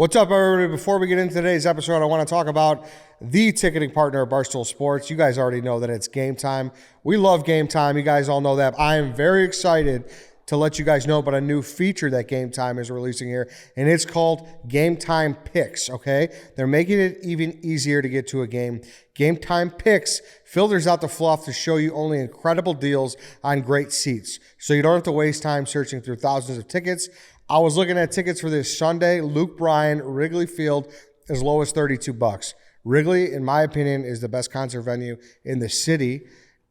What's up, everybody? Before we get into today's episode, I want to talk about the ticketing partner of Barstool Sports. You guys already know that it's game time. We love game time. You guys all know that. I am very excited to let you guys know about a new feature that Game Time is releasing here, and it's called Game Time Picks, okay? They're making it even easier to get to a game. Game Time Picks filters out the fluff to show you only incredible deals on great seats, so you don't have to waste time searching through thousands of tickets. I was looking at tickets for this Sunday, Luke Bryan, Wrigley Field, as low as $32. Wrigley, in my opinion, is the best concert venue in the city,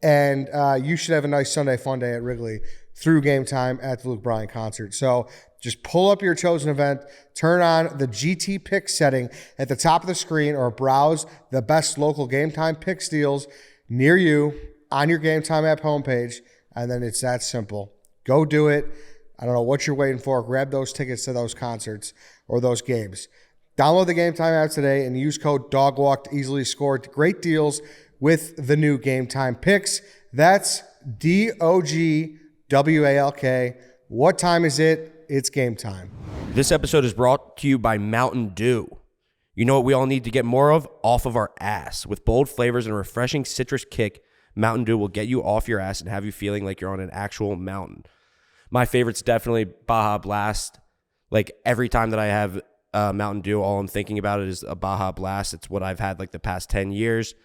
and you should have a nice Sunday fun day at Wrigley through Game Time at the Luke Bryan concert. So just pull up your chosen event, turn on the GT Pick setting at the top of the screen, or browse the best local Game Time Picks deals near you on your Game Time app homepage, and then it's that simple. Go do it. I don't know what you're waiting for. Grab those tickets to those concerts or those games. Download the Game Time app today and use code DogWalk to easily score great deals with the new Game Time Picks. That's DOGWALK. What time is it? It's game time. This episode is brought to you by Mountain Dew. You know what we all need to get more of? Off of our ass. With bold flavors and a refreshing citrus kick, Mountain Dew will get you off your ass and have you feeling like you're on an actual mountain. My favorite's definitely Baja Blast. Like every time that I have Mountain Dew, all I'm thinking about it is a Baja Blast. It's what I've had like the past 10 years.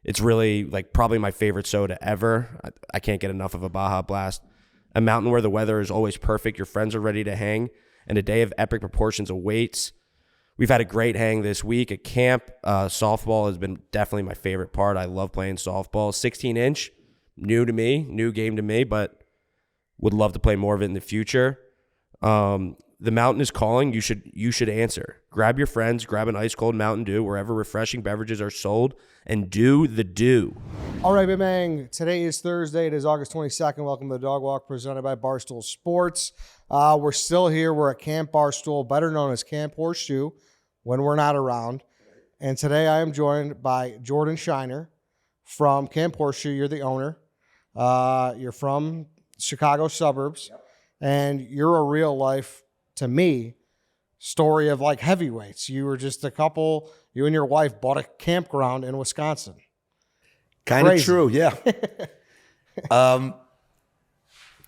It's really like probably my favorite soda ever. I can't get enough of a Baja Blast. A mountain where the weather is always perfect, your friends are ready to hang, and a day of epic proportions awaits. We've had a great hang this week at camp. Softball has been definitely my favorite part. I love playing softball. 16-inch, new to me, new game to me, but would love to play more of it in the future. The mountain is calling. You should answer. Grab your friends, grab an ice cold Mountain Dew wherever refreshing beverages are sold, and do the do. All right, bang. Today is Thursday. It is August 22nd. Welcome to the Dog Walk presented by Barstool Sports. We're still here. We're at Camp Barstool, better known as Camp Horseshoe, when we're not around. And today I am joined by Jordan Shiner from Camp Horseshoe. You're the owner. You're from Chicago suburbs, and you're a real life, to me, story of like heavyweights. You were just a couple, you and your wife bought a campground in Wisconsin. Kind of true, yeah.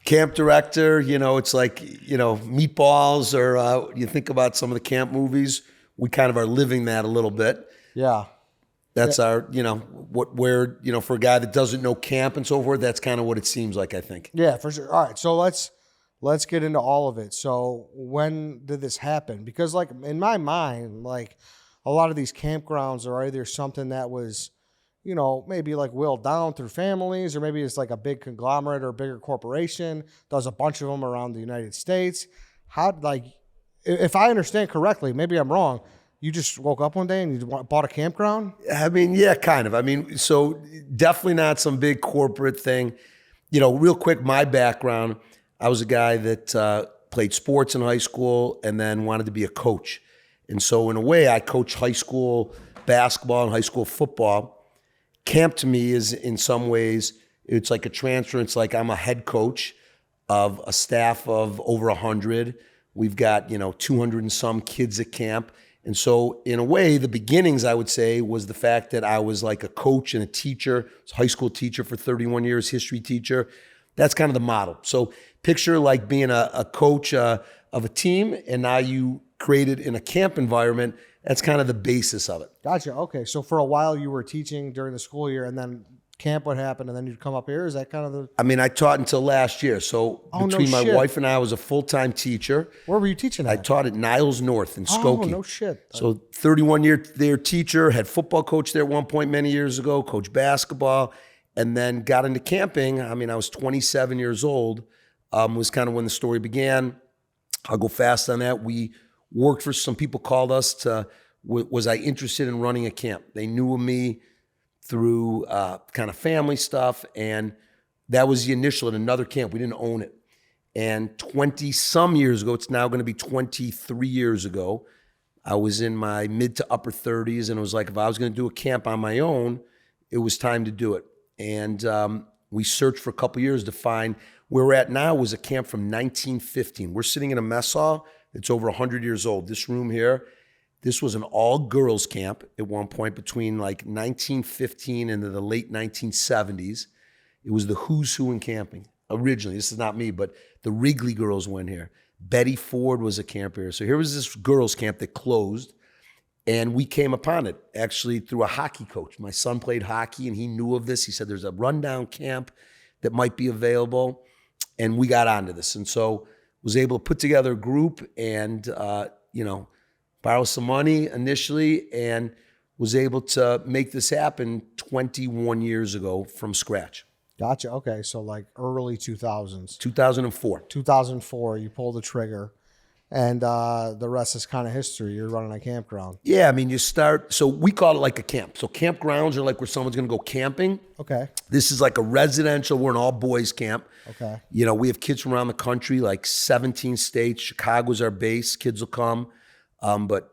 Camp director, it's like, meatballs, or you think about some of the camp movies, we kind of are living that a little bit. Yeah. That's our, for a guy that doesn't know camp and so forth, that's kind of what it seems like, I think. Yeah, for sure. All right, so let's get into all of it. So when did this happen? Because like in my mind, like a lot of these campgrounds are either something that was, maybe like willed down through families, or maybe it's like a big conglomerate or a bigger corporation does a bunch of them around the United States. If I understand correctly, maybe I'm wrong, you just woke up one day and you bought a campground? I mean, yeah, kind of. So definitely not some big corporate thing. Real quick, my background, I was a guy that played sports in high school and then wanted to be a coach. And so in a way, I coached high school basketball and high school football. Camp to me is in some ways, it's like a transfer. It's like I'm a head coach of a staff of over 100. We've got, 200 and some kids at camp. And so in a way, the beginnings, I would say, was the fact that I was like a coach and a teacher. I was a high school teacher for 31 years, history teacher. That's kind of the model. So picture like being a coach of a team, and now you create it in a camp environment. That's kind of the basis of it. Gotcha. Okay. So for a while you were teaching during the school year, and then camp would happen, and then you'd come up here. Is that kind of the... I taught until last year. So between my wife and I was a full-time teacher. Where were you teaching at? I taught at Niles North in Skokie. Oh, no shit. So 31-year there teacher, had football coach there at one point many years ago, coached basketball, and then got into camping. I was 27 years old, was kind of when the story began. I'll go fast on that. We worked for some people called us to, was I interested in running a camp? They knew of me through kind of family stuff, and that was the initial at another camp. We didn't own it. And 20-some years ago, it's now going to be 23 years ago, I was in my mid to upper 30s, and it was like if I was going to do a camp on my own, it was time to do it. And we searched for a couple years to find where we're at now was a camp from 1915. We're sitting in a mess hall. It's over 100 years old. This room here, This was an all-girls camp at one point between like 1915 and the late 1970s. It was the who's who in camping. Originally, this is not me, but the Wrigley girls went here. Betty Ford was a camper here. So here was this girls camp that closed, and we came upon it actually through a hockey coach. My son played hockey, and he knew of this. He said there's a rundown camp that might be available, and we got onto this. And so was able to put together a group and, borrow some money initially, and was able to make this happen 21 years ago from scratch. Gotcha. Okay. So like early 2000s. 2004. 2004, you pull the trigger, and the rest is kind of history. You're running a campground. Yeah, I mean, you start, so we call it like a camp. So campgrounds are like where someone's going to go camping. Okay. This is like a residential, we're an all boys camp. Okay. We have kids from around the country, like 17 states. Chicago's our base. Kids will come. But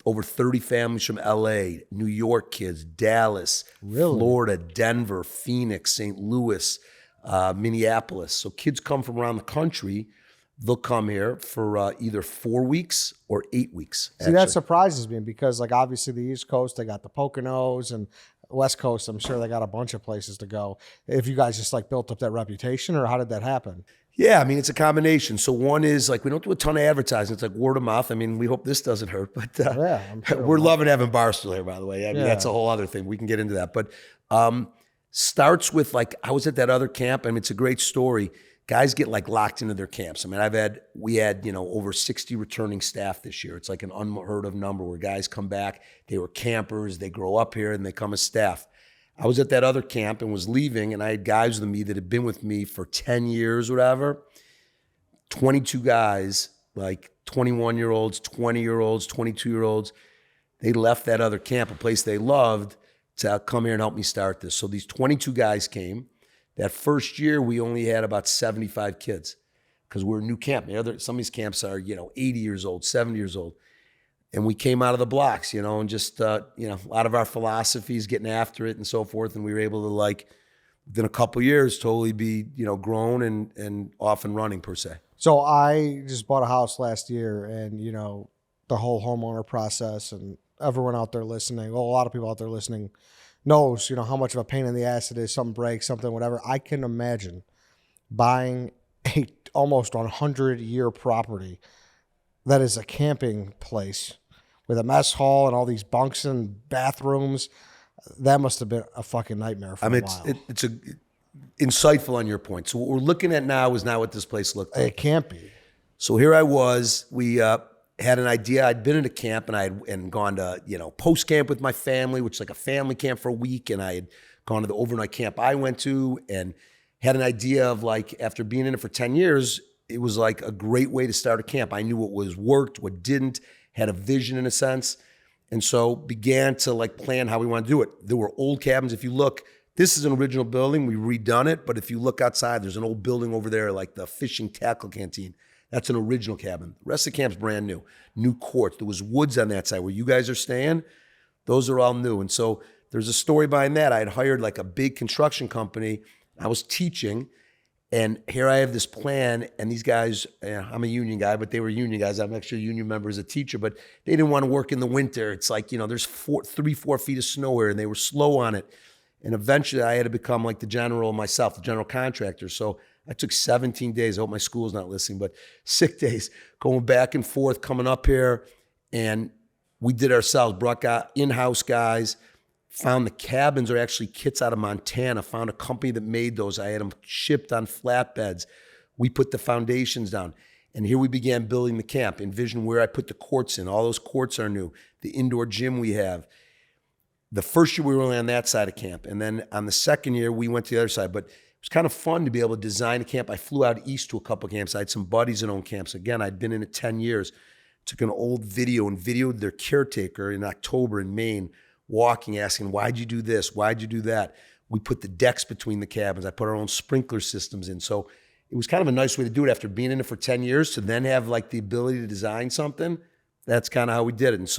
over 30 families from LA, New York kids, Dallas, Florida, Denver, Phoenix, St. Louis, Minneapolis. So kids come from around the country. They'll come here for either 4 weeks or 8 weeks. See, that surprises me because, like, obviously the East Coast, they got the Poconos, and West Coast, I'm sure they got a bunch of places to go. If you guys just like built up that reputation, or how did that happen? Yeah, I mean, it's a combination. So one is like, we don't do a ton of advertising. It's like word of mouth. I mean, we hope this doesn't hurt, but yeah, I'm sure we're loving having Barstool here, by the way. I mean, that's a whole other thing. We can get into that. But starts with like, I was at that other camp. I mean, it's a great story. Guys get like locked into their camps. I mean, we had, over 60 returning staff this year. It's like an unheard of number where guys come back. They were campers. They grow up here and they come as staff. I was at that other camp and was leaving, and I had guys with me that had been with me for 10 years, whatever. 22 guys, like 21-year-olds, 20-year-olds, 22-year-olds. They left that other camp, a place they loved, to come here and help me start this. So these 22 guys came. That first year, we only had about 75 kids because we're a new camp. Some of these camps are, 80 years old, 70 years old. And we came out of the blocks, and just, a lot of our philosophies, getting after it and so forth. And we were able to, like, within a couple of years, totally be, grown and off and running, per se. So I just bought a house last year, and, the whole homeowner process, and everyone out there listening, well, a lot of people out there listening knows, how much of a pain in the ass it is. Something breaks, something, whatever. I can imagine buying a almost 100-year property that is a camping place with a mess hall and all these bunks and bathrooms. That must have been a fucking nightmare for a while. It's insightful on your point. So what we're looking at now is not what this place looked like. It can't be. So here I was. We had an idea. I'd been at a camp, and I had gone to, post camp with my family, which is like a family camp for a week. And I had gone to the overnight camp I went to, and had an idea of, like, after being in it for 10 years, it was like a great way to start a camp. I knew what worked, what didn't, had a vision in a sense. And so began to like plan how we want to do it. There were old cabins. If you look, this is an original building. We redone it. But if you look outside, there's an old building over there, like the fishing tackle canteen. That's an original cabin. The rest of the camp's brand new. New courts. There was woods on that side where you guys are staying. Those are all new. And so there's a story behind that. I had hired like a big construction company. I was teaching. And here I have this plan, and these guys, I'm a union guy, but they were union guys. I'm actually a union member as a teacher, but they didn't want to work in the winter. It's like, there's 3-4 feet of snow here, and they were slow on it. And eventually I had to become like the general myself, the general contractor. So I took 17 days. I hope my school's not listening, but sick days, going back and forth, coming up here. And we did ourselves, brought in-house guys, found the cabins are actually kits out of Montana, found a company that made those. I had them shipped on flatbeds. We put the foundations down. And here we began building the camp. Envision where I put the courts in. All those courts are new. The indoor gym we have. The first year we were only on that side of camp. And then on the second year, we went to the other side. But it was kind of fun to be able to design a camp. I flew out east to a couple of camps. I had some buddies that owned camps. Again, I'd been in it 10 years. Took an old video and videoed their caretaker in October in Maine, walking, asking, why'd you do this? Why'd you do that? We put the decks between the cabins. I put our own sprinkler systems in. So it was kind of a nice way to do it after being in it for 10 years to then have like the ability to design something. That's kind of how we did it.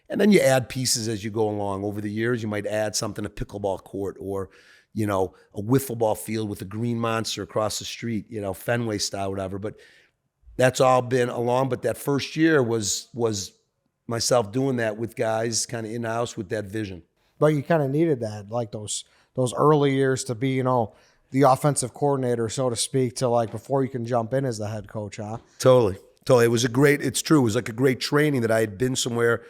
And then you add pieces as you go along. Over the years, you might add something, a pickleball court or, a wiffle ball field with a green monster across the street, Fenway style, whatever. But that's all been along. But that first year was myself doing that with guys kind of in-house with that vision. But you kind of needed that, like those early years to be, you know, the offensive coordinator, so to speak, to like before you can jump in as the head coach, huh? Totally. It's true. It was like a great training that I had been somewhere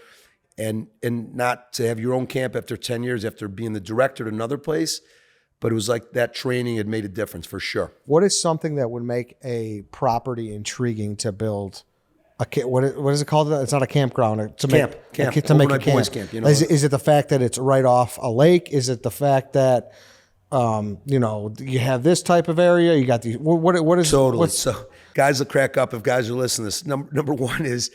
and not to have your own camp after 10 years, after being the director at another place. But it was like that training had made a difference for sure. What is something that would make a property intriguing to build? What is it called? It's not a campground. To Camp. Make a camp. Boys camp. You know, Is it the fact that it's right off a lake? Is it the fact that you know, you have this type of area? You got these. What is totally? So guys will crack up if guys are listening to this. Number one is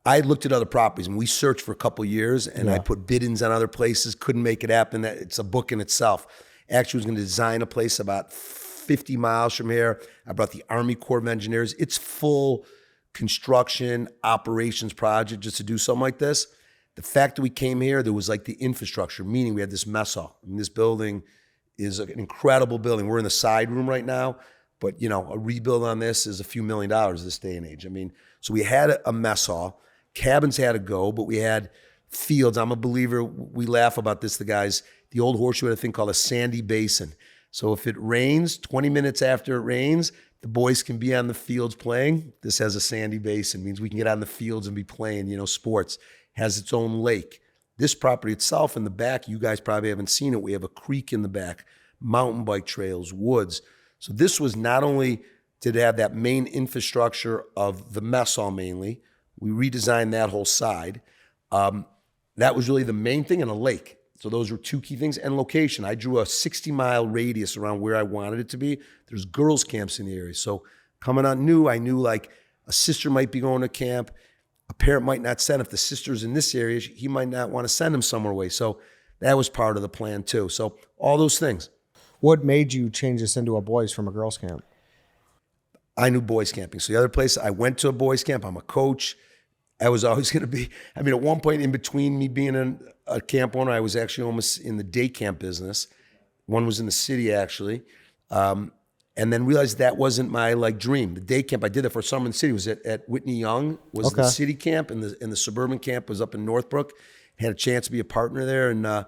I had looked at other properties and we searched for a couple of years, and I put bid-ins on other places. Couldn't make it happen. That it's a book in itself. Actually, was going to design a place about 50 miles from here. I brought the Army Corps of Engineers. It's full construction operations project just to do something like this. The fact that we came here, there was like the infrastructure, meaning we had this mess hall. I mean, this building is an incredible building. We're in the side room right now, but you know, a rebuild on this is a few $1 million this day and age. I mean, so we had a mess hall. Cabins had to go, but we had fields. I'm a believer. We laugh about this, the guys. The old Horseshoe had a thing called a sandy basin. So if it rains, 20 minutes after it rains, the boys can be on the fields playing. This has a sandy basin, means we can get on the fields and be playing, you know, sports. Has its own lake. This property itself in the back, you guys probably haven't seen it. We have a creek in the back, mountain bike trails, woods. So this was not only did it have that main infrastructure of the mess hall mainly, we redesigned that whole side. That was really the main thing, and a lake. So those were two key things, and location. I drew a 60-mile radius around where I wanted it to be. There's girls' camps in the area. So coming on new, I knew like a sister might be going to camp. A parent might not send. If the sister's in this area, he might not want to send him somewhere away. So that was part of the plan too. So all those things. What made you change this into a boys from a girls camp? I knew boys camping. So the other place, I went to a boys camp. I'm a coach. I was always going to be, I mean, at one point in between me being a camp owner, I was actually almost in the day camp business. One was in the city actually. And then realized that wasn't my like dream. The day camp, I did it for summer in the city. It was at Whitney Young, was the city camp, and the suburban camp was up in Northbrook. Had a chance to be a partner there, and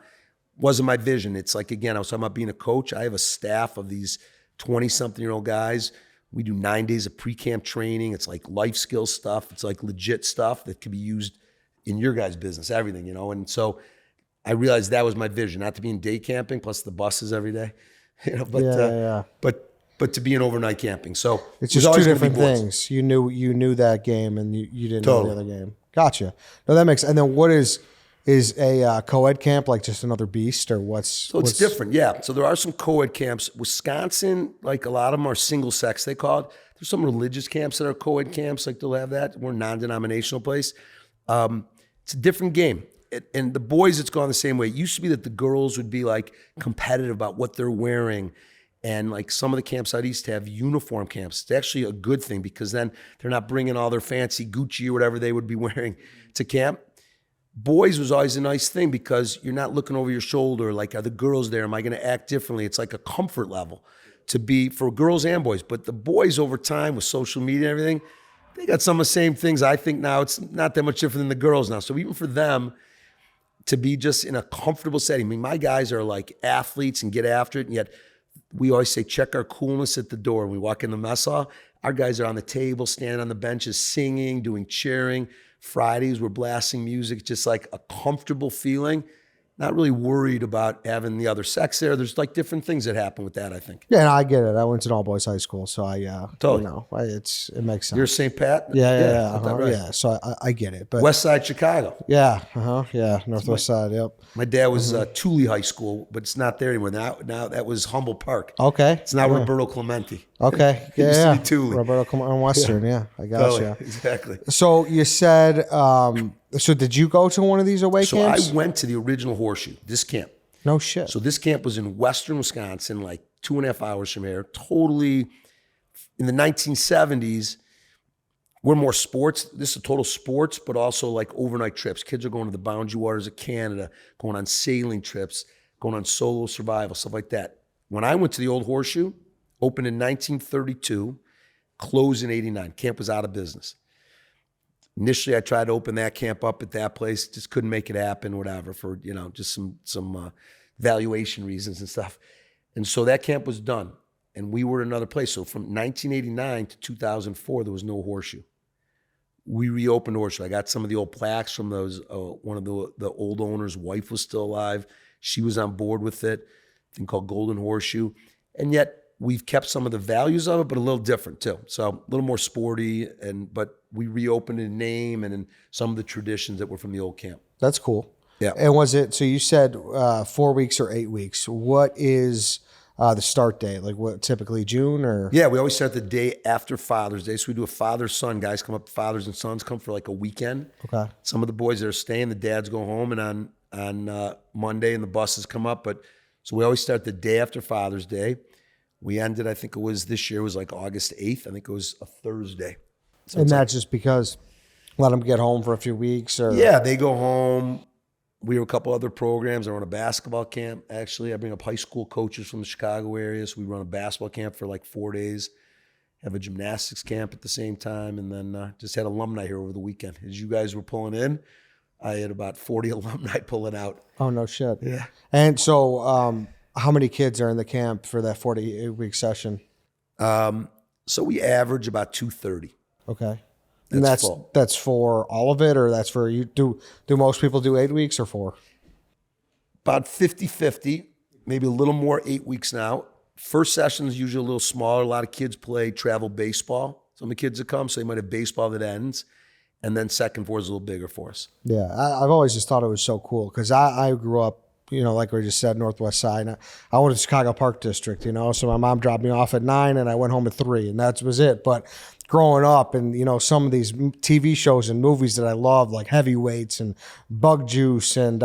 wasn't my vision. It's like, again, I was talking about being a coach. I have a staff of these 20-something-year-old guys. We do 9 days of pre-camp training. It's like life skills stuff. It's like legit stuff that can be used in your guys' business, everything, you know. And so I realized that was my vision, not to be in day camping, plus the buses every day, you know. But but to be in overnight camping. So it's just two different things. You knew that game, and you didn't know the other game. Gotcha. No, that makes. And then what is a co-ed camp like? Just another beast, or what's? So it's different, yeah. So there are some co-ed camps. Wisconsin, like a lot of them are single sex. They call it. There's some religious camps that are co-ed camps, like they'll have that. We're a non-denominational place. It's a different game. And the boys, it's gone the same way. It used to be that the girls would be like competitive about what they're wearing. And like some of the camps out east have uniform camps. It's actually a good thing because then they're not bringing all their fancy Gucci or whatever they would be wearing to camp. Boys was always a nice thing because you're not looking over your shoulder. Like, are the girls there? Am I going to act differently? It's like a comfort level to be for girls and boys. But the boys over time with social media and everything, they got some of the same things. I think now it's not that much different than the girls now. So even for them to be just in a comfortable setting. I mean, my guys are like athletes and get after it, and yet we always say, check our coolness at the door. When we walk in the mess hall, our guys are on the table, standing on the benches, singing, doing cheering. Fridays, we're blasting music, just like a comfortable feeling. Not really worried about having the other sex there. There's like different things that happen with that, I think. Yeah, no, I get it. I went to an all-boys high school, so I totally. You know, it makes sense. You're St. Pat? Yeah. Right. Yeah, so I get it. But West Side Chicago. Yeah, Northwest Side, yep. My dad was Thule High School, but it's not there anymore. Now that was Humboldt Park. Okay. It's now Roberto Clemente. Okay. It used to be Thule. Roberto Clemente on Western, yeah. I got Totally. you. Exactly. So you said, so did you go to one of these away camps? So I went to the original Horseshoe, this camp. No shit. So this camp was in western Wisconsin, like 2.5 hours from here. Totally, in the 1970s, we're more sports. This is total sports, but also like overnight trips. Kids are going to the Boundary Waters of Canada, going on sailing trips, going on solo survival, stuff like that. When I went to the old Horseshoe, opened in 1932, closed in 89. Camp was out of business. Initially, I tried to open that camp up at that place, just couldn't make it happen, whatever, for, just some valuation reasons and stuff. And so that camp was done, and we were in another place. So from 1989 to 2004, there was no Horseshoe. We reopened Horseshoe. I got some of the old plaques from those. One of the old owner's wife was still alive. She was on board with it, a thing called Golden Horseshoe. And yet we've kept some of the values of it, but a little different too. So a little more sporty, but we reopened in name and in some of the traditions that were from the old camp. That's cool. Yeah. And was it, so you said 4 weeks or 8 weeks. What is the start date? Like what, typically June or? Yeah, we always start the day after Father's Day. So we do a father-son. Guys come up, fathers and sons come for like a weekend. Okay. Some of the boys that are staying, the dads go home, and on Monday and the buses come up. But so we always start the day after Father's Day. We ended, I think it was this year was like August 8th. I think it was a Thursday. So and that's just because let them get home for a few weeks or? Yeah, they go home. We have a couple other programs. I run a basketball camp, actually. I bring up high school coaches from the Chicago area. So we run a basketball camp for like 4 days, have a gymnastics camp at the same time, and then just had alumni here over the weekend. As you guys were pulling in, I had about 40 alumni pulling out. Oh, no shit. Yeah. And so how many kids are in the camp for that 48-week session? So we average about 230. Okay. And full. That's for all of it, or that's for you? Do most people do 8 weeks or 4? About 50-50, maybe a little more 8 weeks now. First session is usually a little smaller. A lot of kids play travel baseball. Some of the kids that come, so they might have baseball that ends. And then second 4 is a little bigger for us. Yeah, I've always just thought it was so cool because I grew up, like we just said, Northwest Side. I went to Chicago Park District, so my mom dropped me off at 9 and I went home at 3, and that was it. But growing up and, some of these TV shows and movies that I loved, like Heavyweights and Bug Juice and,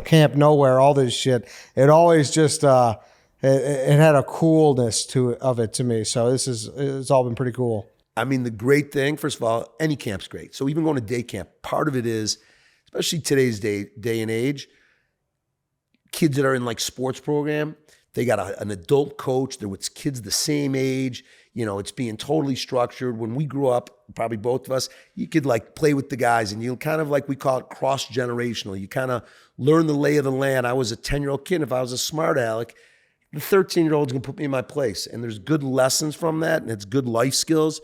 Camp Nowhere, all this shit, it always just, it had a coolness of it to me. So it's all been pretty cool. I mean, the great thing, first of all, any camp's great. So even going to day camp, part of it is, especially today's day and age, kids that are in like sports program, they got an adult coach. They're with kids the same age. It's being totally structured. When we grew up, probably both of us, you could like play with the guys and you kind of like, we call it cross-generational. You kind of learn the lay of the land. I was a 10-year-old kid. If I was a smart aleck, the 13-year-old's going to put me in my place. And there's good lessons from that, and it's good life skills.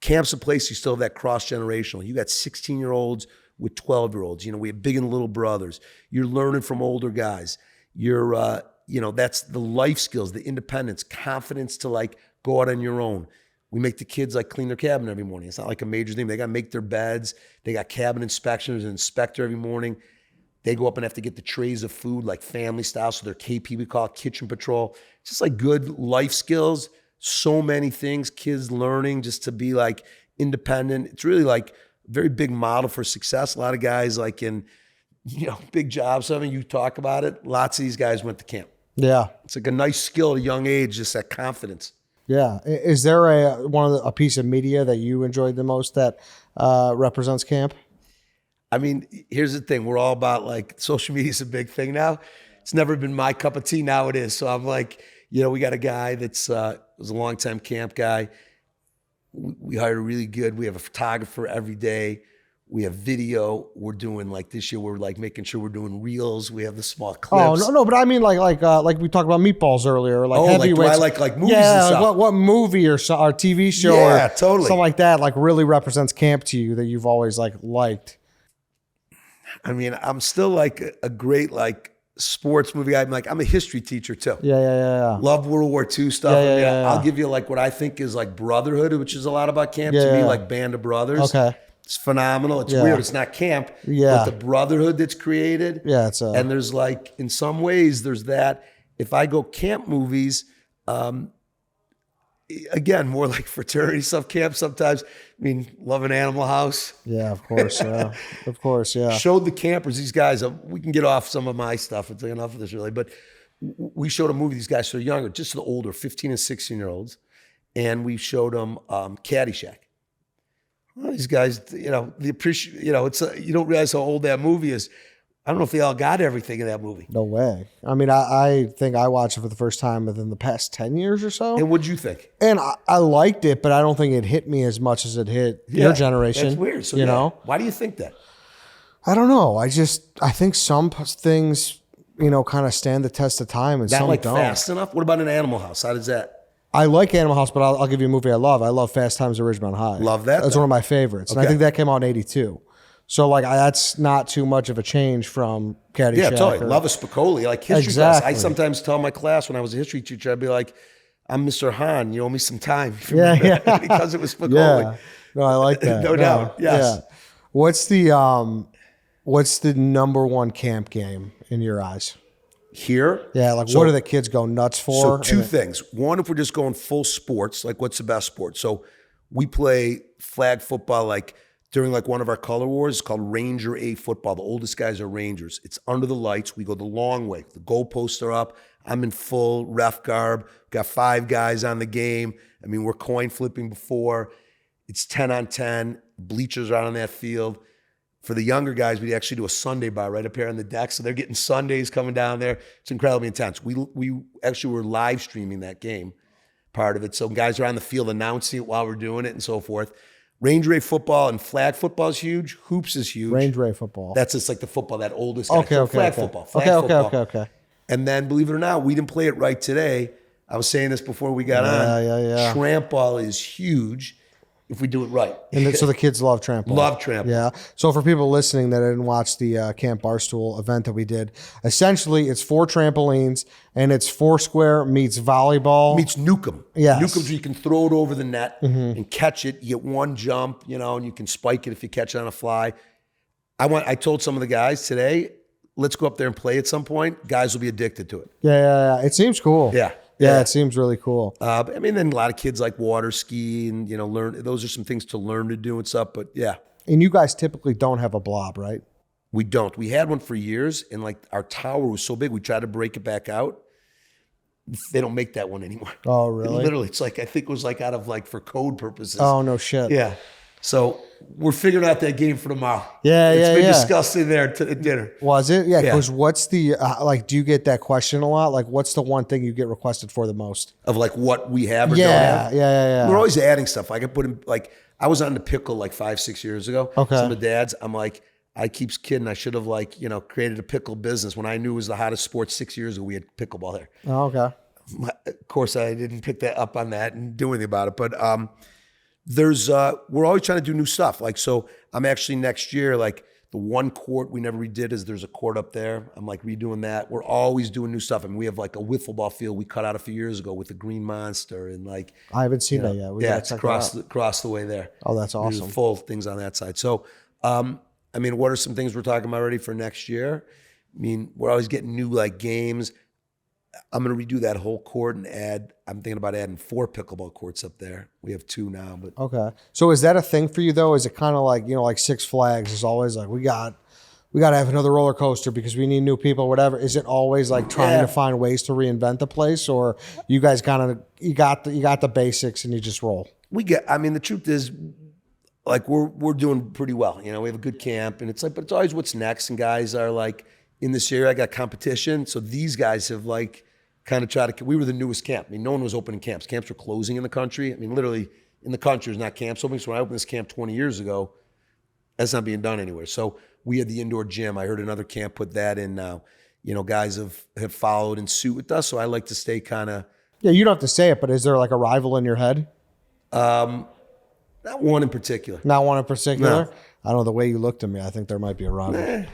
Camp's a place you still have that cross-generational. You got 16-year-olds with 12-year-olds. We have big and little brothers. You're learning from older guys. You're, that's the life skills, the independence, confidence to like go out on your own. We make the kids like clean their cabin every morning. It's not like a major thing. They got to make their beds. They got cabin inspections, an inspector every morning. They go up and have to get the trays of food like family style. So they're KP, we call it kitchen patrol. It's just like good life skills. So many things, kids learning just to be like independent. It's really like a very big model for success. A lot of guys like in, big jobs, something you talk about it. Lots of these guys went to camp. Yeah. It's like a nice skill at a young age, just that confidence. Yeah. Is there a piece of media that you enjoyed the most that represents camp? I mean, here's the thing. We're all about like social media is a big thing now. It's never been my cup of tea. Now it is. So I'm like, we got a guy that's was a longtime camp guy. We hired a really good. We have a photographer every day. We have video. We're doing like this year. We're like making sure we're doing reels. We have the small clips. Oh no, but I mean like we talked about meatballs earlier, like Heavyweights. Like do I like movies and stuff? Like what movie or TV show or totally. something like that like really represents camp to you that you've always liked? I mean, I'm still like a great like sports movie. I'm a history teacher too. Yeah. Love World War II stuff. Yeah. I'll give you like what I think is like Brotherhood, which is a lot about camp to me, like Band of Brothers. Okay. It's phenomenal. It's weird. It's not camp. Yeah. But the brotherhood that's created. Yeah. And there's like, in some ways, there's that. If I go camp movies, again, more like fraternity stuff, camp sometimes. I mean, love an Animal House. Yeah, of course. Yeah. Of course. Yeah. Showed the campers, these guys, we can get off some of my stuff. It's enough of this really. But we showed a movie, these guys, so younger, just the older, 15 and 16-year-olds. And we showed them Caddyshack. Well, these guys, they appreciate, it's you don't realize how old that movie is. I don't know if they all got everything in that movie. No way. I mean, I think I watched it for the first time within the past 10 years or so. And what'd you think? And I liked it, but I don't think it hit me as much as it hit your generation. That's weird. So, you know? Why do you think that? I don't know. I think some things, kind of stand the test of time and Not some like don't. Fast Enough? What about an Animal House? How does that? I like Animal House, but I'll give you a movie I love. I love Fast Times at Ridgemont High. Love that, That's then. one of my favorites. And I Okay. think that came out in 82. So, that's not too much of a change from Caddyshack. Yeah, totally. or- Love a Spicoli. Like history Exactly. class. I sometimes tell my class when I was a history teacher, I'd be like, I'm Mr. Hahn. You owe me some time. Yeah. Because it was Spicoli. Yeah. No, I like that. No doubt. Yes. Yeah. What's the number one camp game in your eyes? Here? Yeah, what do the kids go nuts for? So two things. One, if we're just going full sports, like what's the best sport? So we play flag football like during like one of our color wars. It's called Ranger A football. The oldest guys are Rangers. It's under the lights. We go the long way. The goalposts are up. I'm in full ref garb. Got 5 guys on the game. I mean, we're coin flipping before. It's 10 on 10. Bleachers are out on that field. For the younger guys, we actually do a Sunday bar right up here on the deck. So they're getting Sundays coming down there. It's incredibly intense. We actually were live streaming that game, part of it. So guys are on the field announcing it while we're doing it and so forth. Ranger A football and flag football is huge. Hoops is huge. Ranger A football. That's just like the football, that oldest guy. Okay, So okay, flag okay. football. Flag Okay. football. And then, believe it or not, we didn't play it right today. I was saying this before we got on. Yeah. Tramp ball is huge if we do it right. And so the kids love trampoline. Love trampoline. Yeah. So for people listening that didn't watch the Camp Barstool event that we did, essentially it's 4 trampolines and it's Foursquare meets volleyball. Meets Nukem. Yes. Nukem's where you can throw it over the net and catch it. You get one jump, and you can spike it if you catch it on a fly. I told some of the guys today, let's go up there and play at some point. Guys will be addicted to it. Yeah. It seems cool. Yeah. Yeah, it seems really cool. Then a lot of kids like water ski and, learn. Those are some things to learn to do and stuff. But yeah, And you guys typically don't have a blob, right? we don't. We had one for years and like our tower was so big, we tried to break it back out. They don't make that one anymore. Oh, really? Literally, it's like, I think it was like out of like for code purposes. Oh, no shit. Yeah. So we're figuring out that game for tomorrow. Yeah, It's yeah, been yeah. discussed in there at dinner. Was it? Yeah, Yeah. because what's the, do you get that question a lot? Like, what's the one thing you get requested for the most? Of like what we have or don't have. Yeah. We're always adding stuff. I could put in, like, I was on the pickle like 5-6 years ago. Okay. Some of the dads, I'm like, I keeps kidding. I should have created a pickle business when I knew it was the hottest sport 6 years ago. We had pickleball there. Oh, okay. Of course, I didn't pick that up on that and do anything about it. But we're always trying to do new stuff. Like, so I'm actually next year, like the one court we never redid is there's a court up there. I'm like redoing that. We're always doing new stuff. I mean, we have like a wiffle ball field we cut out a few years ago with the green monster and like. I haven't seen that yet. We Yeah, gotta it's check it out. across the way there. Oh, that's There's awesome. full things on that side. So, what are some things we're talking about already for next year? I mean, we're always getting new like games. I'm going to redo that whole court and I'm thinking about adding 4 pickleball courts up there. We have 2 now, but Okay. So is that a thing for you though? Is it kind of like, like Six Flags is always like, we got to have another roller coaster because we need new people, whatever. Is it always like trying to find ways to reinvent the place, or you guys kind of, you got the basics and you just roll? the truth is, like we're doing pretty well. We have a good camp and it's like, but it's always what's next. And guys are like, in this area, I got competition. So these guys have like kind of tried to, we were the newest camp. I mean, no one was opening camps. Camps were closing in the country. I mean, literally in the country, there's not camps opening. So when I opened this camp 20 years ago, that's not being done anywhere. So we had the indoor gym. I heard another camp put that in now. Guys have followed in suit with us. So I like to stay kind of. Yeah, you don't have to say it, but is there like a rival in your head? Not one in particular. Not one in particular? No. I don't know, the way you looked at me, I think there might be a rival.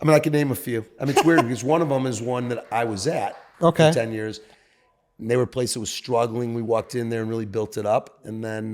I can name a few. It's weird because one of them is one that I was at for 10 years. And they were a place that was struggling. We walked in there and really built it up. And then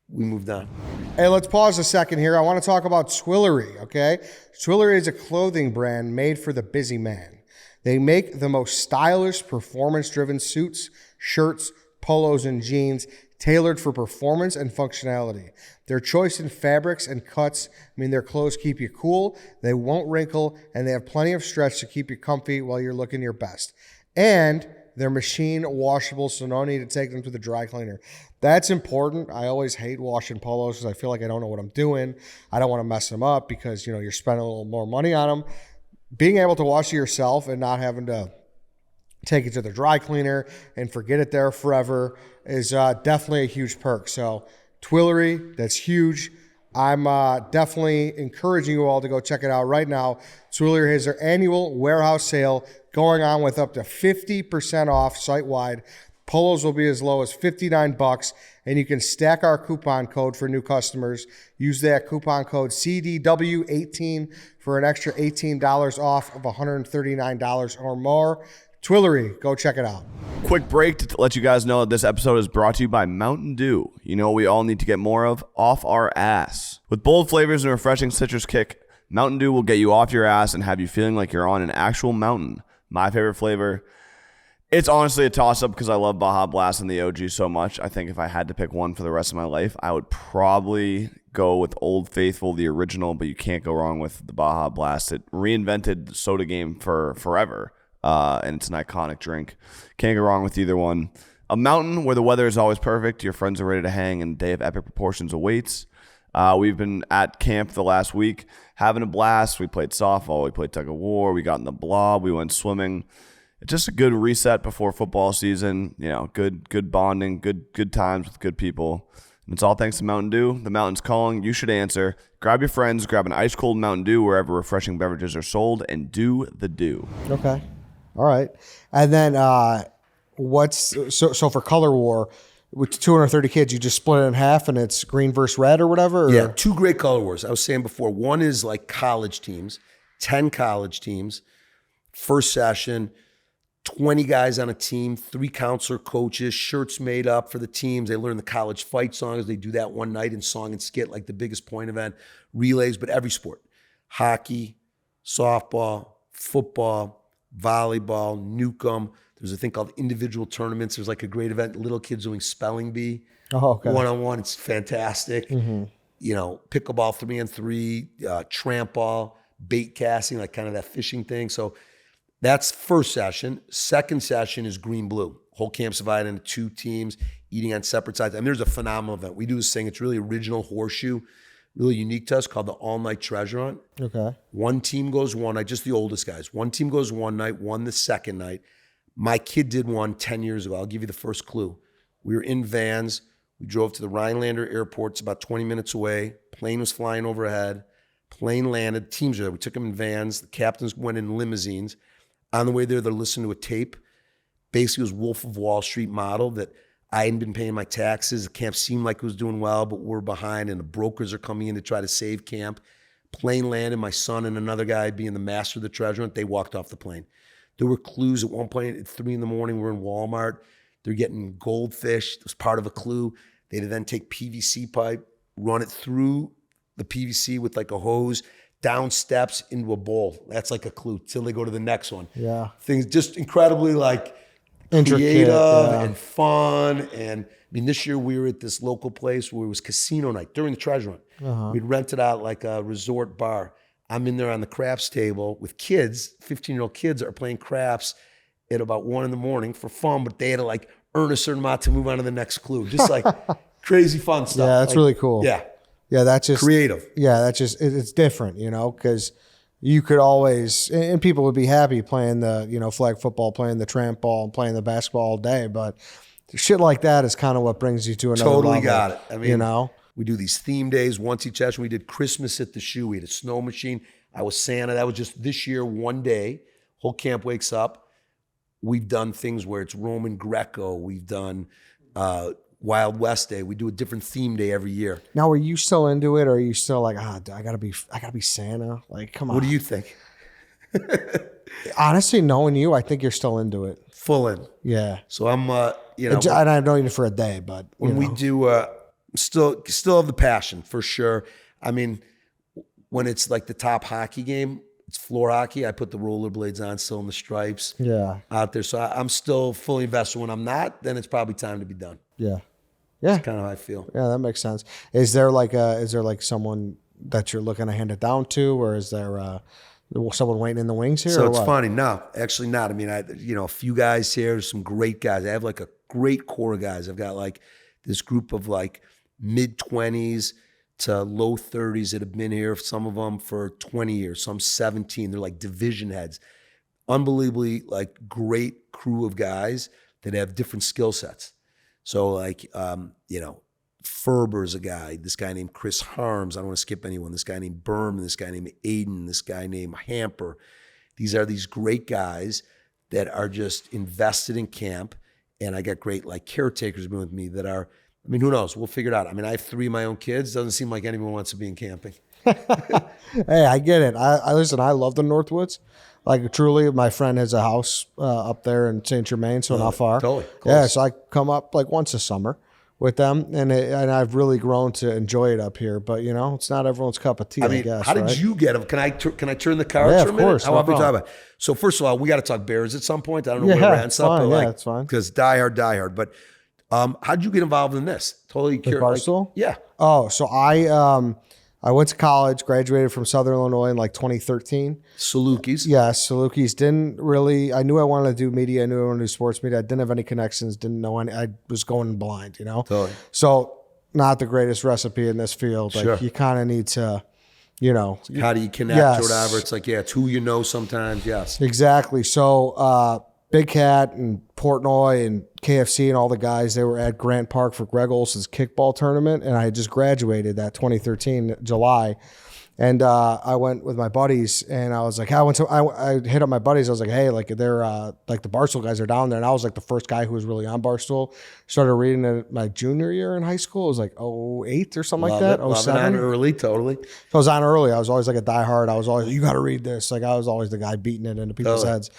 we moved on. Hey, let's pause a second here. I want to talk about Twillery, okay? Twillery is a clothing brand made for the busy man. They make the most stylish, performance-driven suits, shirts, polos, and jeans tailored for performance and functionality. Their choice in fabrics and cuts mean their clothes keep you cool, they won't wrinkle, and they have plenty of stretch to keep you comfy while you're looking your best. And they're machine washable, so no need to take them to the dry cleaner. that's important. I always hate washing polos because I feel like I don't know what I'm doing. I don't want to mess them up because, you know, you're spending a little more money on them. Being able to wash it yourself and not having to take it to the dry cleaner and forget it there forever is definitely a huge perk. So Twillery, that's huge. I'm definitely encouraging you all to go check it out right now. Twillery has their annual warehouse sale going on with up to 50% off site-wide. Polos will be as low as $59, and you can stack our coupon code for new customers. Use that coupon code CDW18 for an extra $18 off of $139 or more. Twillery, go check it out. Quick break to let you guys know that this episode is brought to you by Mountain Dew. You know what we all need to get more of? Off our ass. With bold flavors and a refreshing citrus kick, Mountain Dew will get you off your ass and have you feeling like you're on an actual mountain. My favorite flavor. It's honestly a toss-up because I love Baja Blast and the OG so much. I think if I had to pick one for the rest of my life, I would probably go with Old Faithful, the original, but you can't go wrong with the Baja Blast. It reinvented the soda game for forever. And it's an iconic drink. Can't go wrong with either one. A mountain where the weather is always perfect, your friends are ready to hang, and a day of epic proportions awaits. We've been at camp the last week, having a blast. We played softball, we played tug of war, we got in the blob, we went swimming. It's just a good reset before football season. You know, good bonding, good times with good people. And it's all thanks to Mountain Dew. The mountain's calling. You should answer. Grab your friends, grab an ice cold Mountain Dew wherever refreshing beverages are sold, and do the do. Okay. All right. And then so for Color War, with 230 kids, you just split it in half and it's green versus red or whatever? Or? Yeah, two great color wars. I was saying before, one is like college teams, 10 college teams, first session, 20 guys on a team, 3 counselor coaches, shirts made up for the teams. They learn the college fight songs. They do that one night in song and skit, like the biggest point event, relays, but every sport. Hockey, softball, football, volleyball, Newcomb. There's a thing called individual tournaments. There's like a great event, little kids doing spelling bee. Oh, okay. One-on-one, it's fantastic. Mm-hmm. You know, pickleball 3-on-3, tramp ball, bait casting, like kind of that fishing thing. So that's first session. Second session is green-blue. Whole camp's divided into 2 teams, eating on separate sides. I mean, there's a phenomenal event. We do this thing. It's really original Horseshoe, really unique to us, called the All-Night Treasure Hunt. Okay. One team goes one night, just the oldest guys. One team goes one night, one the second night. My kid did one 10 years ago. I'll give you the first clue. We were in vans. We drove to the Rhinelander Airport. It's about 20 minutes away. Plane was flying overhead. Plane landed. Teams were there. We took them in vans. The captains went in limousines. On the way there, they're listening to a tape. Basically, it was Wolf of Wall Street model that I hadn't been paying my taxes. The camp seemed like it was doing well, but we're behind, and the brokers are coming in to try to save camp. Plane landed. My son and another guy, being the master of the treasure hunt, they walked off the plane. There were clues. At one point at 3 a.m, we're in Walmart. They're getting goldfish. It was part of a clue. They'd then take PVC pipe, run it through the PVC with like a hose, down steps into a bowl. That's like a clue till they go to the next one. Yeah. Things just incredibly like Intricate, creative yeah. and fun. And I mean, this year we were at this local place where it was casino night during the treasure hunt. Uh-huh. We'd rented out like a resort bar. I'm in there on the craps table with kids, 15-year-old kids that are playing craps at about 1 a.m. for fun, but they had to like earn a certain amount to move on to the next clue. Just like crazy fun stuff. Yeah, that's like, really cool. Yeah. Yeah, that's just Creative. Yeah, that's just it's different, you know, because you could always and people would be happy playing the, you know, flag football, playing the tramp ball, and playing the basketball all day, but shit like that is kind of what brings you to another Totally level, got it. I mean, you know, we do these theme days once each session. We did Christmas at the Shoe. We had a snow machine. I was Santa. That was just this year, one day. Whole camp wakes up. We've done things where it's Roman Greco. We've done Wild West Day. We do a different theme day every year. Now, are you still into it, or are you still like, I gotta be Santa? Like, come on. What do you think? Honestly, knowing you, I think you're still into it. Full in. Yeah. So I'm, you know. And I've known you for a day, but When we do, still have the passion for sure. I mean, when it's like the top hockey game, it's floor hockey. I put the rollerblades on, still in the stripes. Yeah. Out there. So I'm still fully invested. When I'm not, then it's probably time to be done. Yeah. Yeah. That's kind of how I feel. Yeah, that makes sense. Is there like someone that you're looking to hand it down to, or is there someone waiting in the wings here? So or it's what? funny. No, actually not. I mean, a few guys here, some great guys. I have like a great core of guys. I've got like this group of like mid-20s to low 30s that have been here, some of them for 20 years, some 17. They're like division heads. Unbelievably like great crew of guys that have different skill sets. So like, Ferber's a guy, this guy named Chris Harms. I don't want to skip anyone. This guy named Berman, this guy named Aiden, this guy named Hamper. These are these great guys that are just invested in camp. And I got great like caretakers been with me that are, I mean, who knows? We'll figure it out. I mean, I have 3 of my own kids. Doesn't seem like anyone wants to be in camping. Hey, I get it. I listen, I love the Northwoods. Like truly, my friend has a house up there in St. Germain, so not far. Totally. Yeah, so I come up like once a summer with them, and I've really grown to enjoy it up here. But it's not everyone's cup of tea. I guess. How did you get them? Can I turn the cards Yeah, for a of minute? course, How no often we talk problem. about? So first of all, we got to talk Bears at some point. I don't know Yeah, where we're at it's stuff, fine. but Yeah, it's fine. Because die hard. But how did you get involved in this? Totally curious. Barstool? Yeah. Oh, so I went to college, graduated from Southern Illinois in like 2013. Salukis. Yeah, Salukis. I knew I wanted to do media. I knew I wanted to do sports media. I didn't have any connections, didn't know any. I was going blind, Totally. So not the greatest recipe in this field. Like Sure. you kind of need to, How do you connect Yes. or whatever? It's like, it's who you know sometimes. Yes. Exactly. So Big Cat and Portnoy and KFC and all the guys, they were at Grant Park for Greg Olson's kickball tournament, and I had just graduated that 2013 July. And I went with my buddies, and I was like, I hit up my buddies. I was like, hey, like they're like the Barstool guys are down there, and I was like the first guy who was really on Barstool. Started reading it my junior year in high school. It was like 08 or something like that. Love it 07. on early. Totally. So I was on early. I was always like a diehard. I was always, you got to read this. Like I was always the guy beating it into people's heads,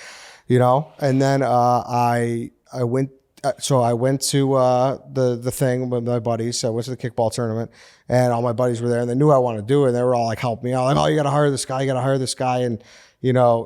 And then I went. So I went to the thing with my buddies. I went to the kickball tournament, and all my buddies were there, and they knew I wanted to do it. And they were all like, "Help me out!" Like, "Oh, you got to hire this guy. You got to hire this guy." And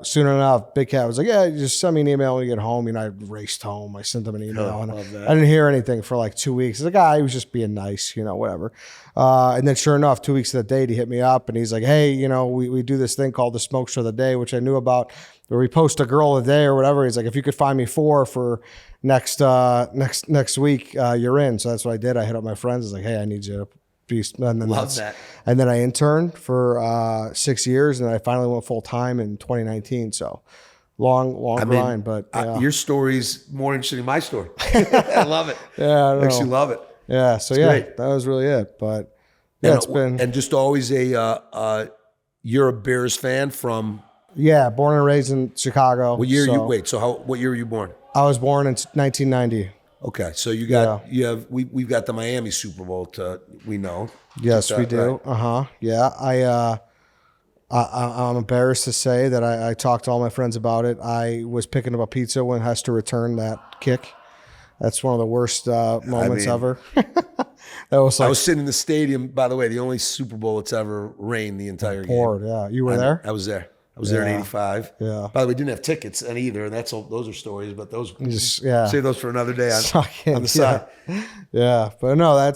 soon enough, Big Cat was like, "Yeah, just send me an email when you get home." I raced home. I sent them an email, and I didn't hear anything for like 2 weeks. The guy was just being nice, whatever. And then sure enough, 2 weeks to the date, he hit me up, and he's like, "Hey, we do this thing called the Smoke Show of the Day, which I knew about." Where we post a girl a day or whatever. He's like, if you could find me 4 for next week, you're in. So that's what I did. I hit up my friends. I was like, hey, I need you to be. And then Love that. And then I interned for 6 years, and then I finally went full time in 2019. So long grind. But your story's more interesting than my story. I love it. Yeah, I actually love it. Yeah. So great. that was really it. But yeah, it's been and just always you're a Bears fan from. Yeah, born and raised in Chicago. What year what year were you born? I was born in 1990. Okay, so we've got the Miami Super Bowl we know. Yes, we do. Right? Yeah, I'm embarrassed to say that I talked to all my friends about it. I was picking up a pizza when Hester returned that kick. That's one of the worst moments ever. That was like, I was sitting in the stadium. By the way, the only Super Bowl that's ever rained the entire game. Yeah, you were there. I was there. I was there in '85. Yeah. By the way, didn't have tickets either, and those are stories. But those, save those for another day on the side. Yeah, but no,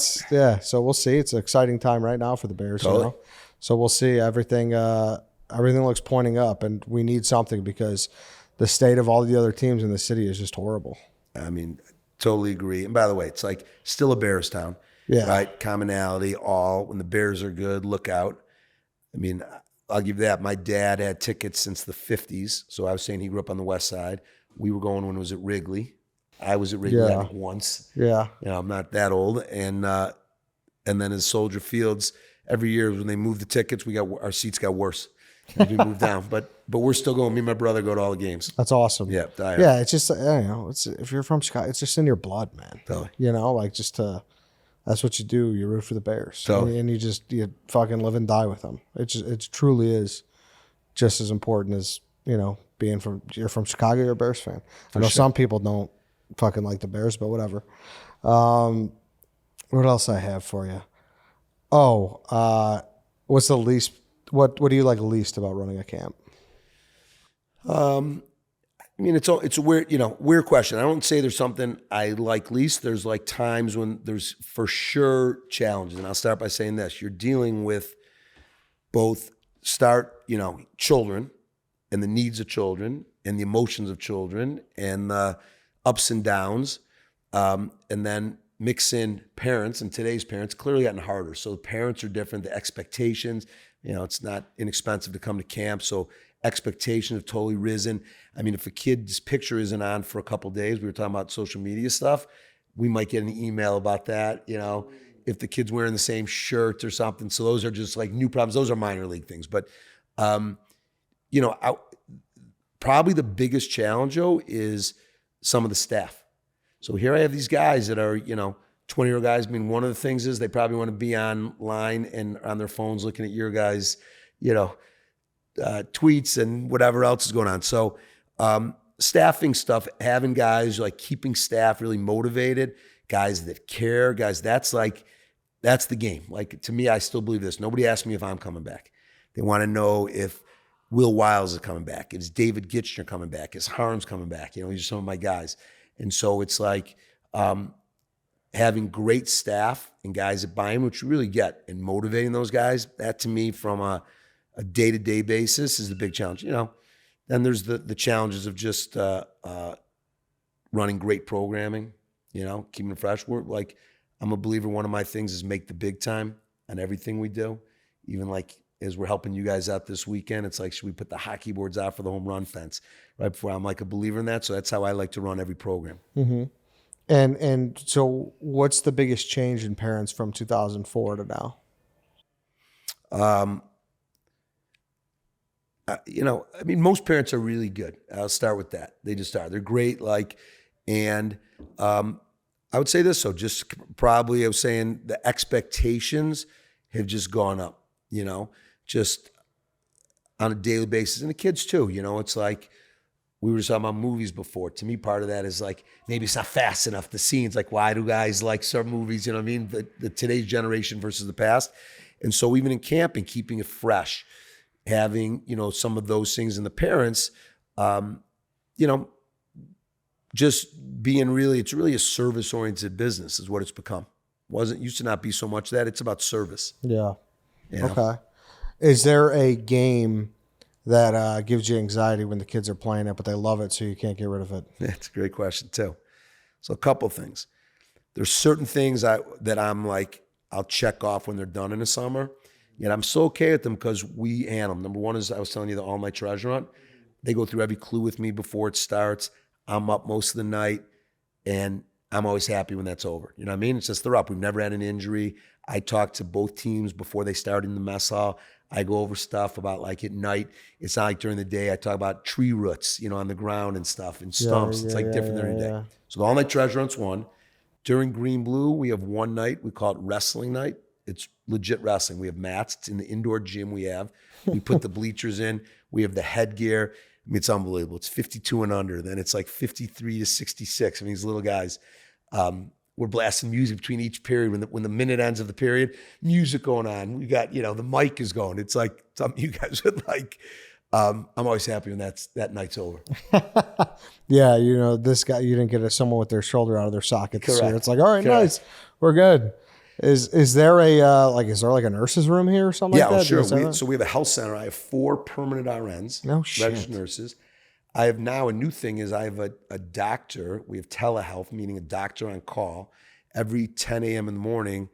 So we'll see. It's an exciting time right now for the Bears. Totally. So we'll see. Everything looks pointing up, and we need something because the state of all the other teams in the city is just horrible. I mean, totally agree. And by the way, it's like still a Bears town. Yeah. Right. Commonality. When the Bears are good, look out. I mean, I'll give that. My dad had tickets since the 50s. So I was saying he grew up on the west side. We were going when it was at Wrigley. I was at Wrigley I think once. Yeah. I'm not that old. And then at Soldier Fields, every year when they moved the tickets, our seats got worse as we moved down. But we're still going. Me and my brother go to all the games. That's awesome. Yeah. Yeah. It's just, it's if you're from Chicago, it's just in your blood, man. Totally. That's what you do. You root for the Bears, Totally. and you fucking live and die with them. It truly is just as important as you're from Chicago. You're a Bears fan. I know some people don't fucking like the Bears, but whatever. What else I have for you? What's the least? What do you like least about running a camp? I mean, it's a weird question. I don't say there's something I like least. There's like times when there's for sure challenges. And I'll start by saying this. You're dealing with both children and the needs of children and the emotions of children and the ups and downs. And then mix in parents, and today's parents clearly gotten harder. So the parents are different, the expectations, it's not inexpensive to come to camp. So expectations have totally risen. I mean, if a kid's picture isn't on for a couple of days, we were talking about social media stuff, we might get an email about that, if the kid's wearing the same shirt or something. So those are just like new problems. Those are minor league things. But, probably the biggest challenge, Joe, is some of the staff. So here I have these guys that are, 20-year-old guys. I mean, one of the things is they probably want to be online and on their phones looking at your guys, tweets and whatever else is going on. So staffing stuff, having guys, like keeping staff really motivated, guys that care, guys, that's the game. Like, to me, I still believe this. Nobody asked me if I'm coming back. They want to know if Will Wiles is coming back. Is David Gitchner coming back? Is Harms coming back? These are some of my guys. And so it's like having great staff and guys that buy in, which you really get, and motivating those guys. That, to me, from a day-to-day basis, is the big challenge. Then there's the challenges of just running great programming, keeping it fresh. I'm a believer, one of my things is make the big time on everything we do. Even like as we're helping you guys out this weekend, it's like, should we put the hockey boards out for the home run fence right before? I'm like a believer in that. So that's how I like to run every program. Mm-hmm. And so what's the biggest change in parents from 2004 to now? Most parents are really good. I'll start with that. They just are. They're great. I would say this. So just probably I was saying the expectations have just gone up, just on a daily basis. And the kids too, it's like, we were just talking about movies before. To me, part of that is like, maybe it's not fast enough. The scenes, like, why do guys like certain movies? You know what I mean? The today's generation versus the past. And so even in camping, keeping it fresh, having, some of those things in the parents, just being it's really a service-oriented business is what it's become. Used to not be so much that. It's about service. Yeah. Okay. Is there a game that gives you anxiety when the kids are playing it, but they love it, so you can't get rid of it? That's a great question too. So a couple of things. There's certain things that I'm like, I'll check off when they're done in the summer. Yet I'm so okay with them because we handle them. Number one is, I was telling you, the All Night Treasure Hunt. They go through every clue with me before it starts. I'm up most of the night, and I'm always happy when that's over. You know what I mean? It's just they're up. We've never had an injury. I talk to both teams before they start in the mess hall. I go over stuff about like at night. It's not like during the day. I talk about tree roots, on the ground and stuff, and stumps. It's like different during the day. So the All Night Treasure Hunt's one. During Green Blue, we have one night. We call it Wrestling Night. It's legit wrestling. We have mats. It's in the indoor gym we have. We put the bleachers in. We have the headgear. It's unbelievable. It's 52 and under. Then it's like 53 to 66. These little guys. We're blasting music between each period. When the minute ends of the period, music going on. We got, the mic is going. It's like something you guys would like. I'm always happy when that night's over. Yeah, this guy, you didn't get someone with their shoulder out of their socket this year. Correct. It's like, all right, Correct. Nice. We're good. Is there a nurse's room here or something like that? Yeah, sure. So we have a health center. I have 4 permanent RNs, no shit, registered nurses. I have now a new thing is I have a doctor. We have telehealth, meaning a doctor on call. Every 10 a.m. in the morning,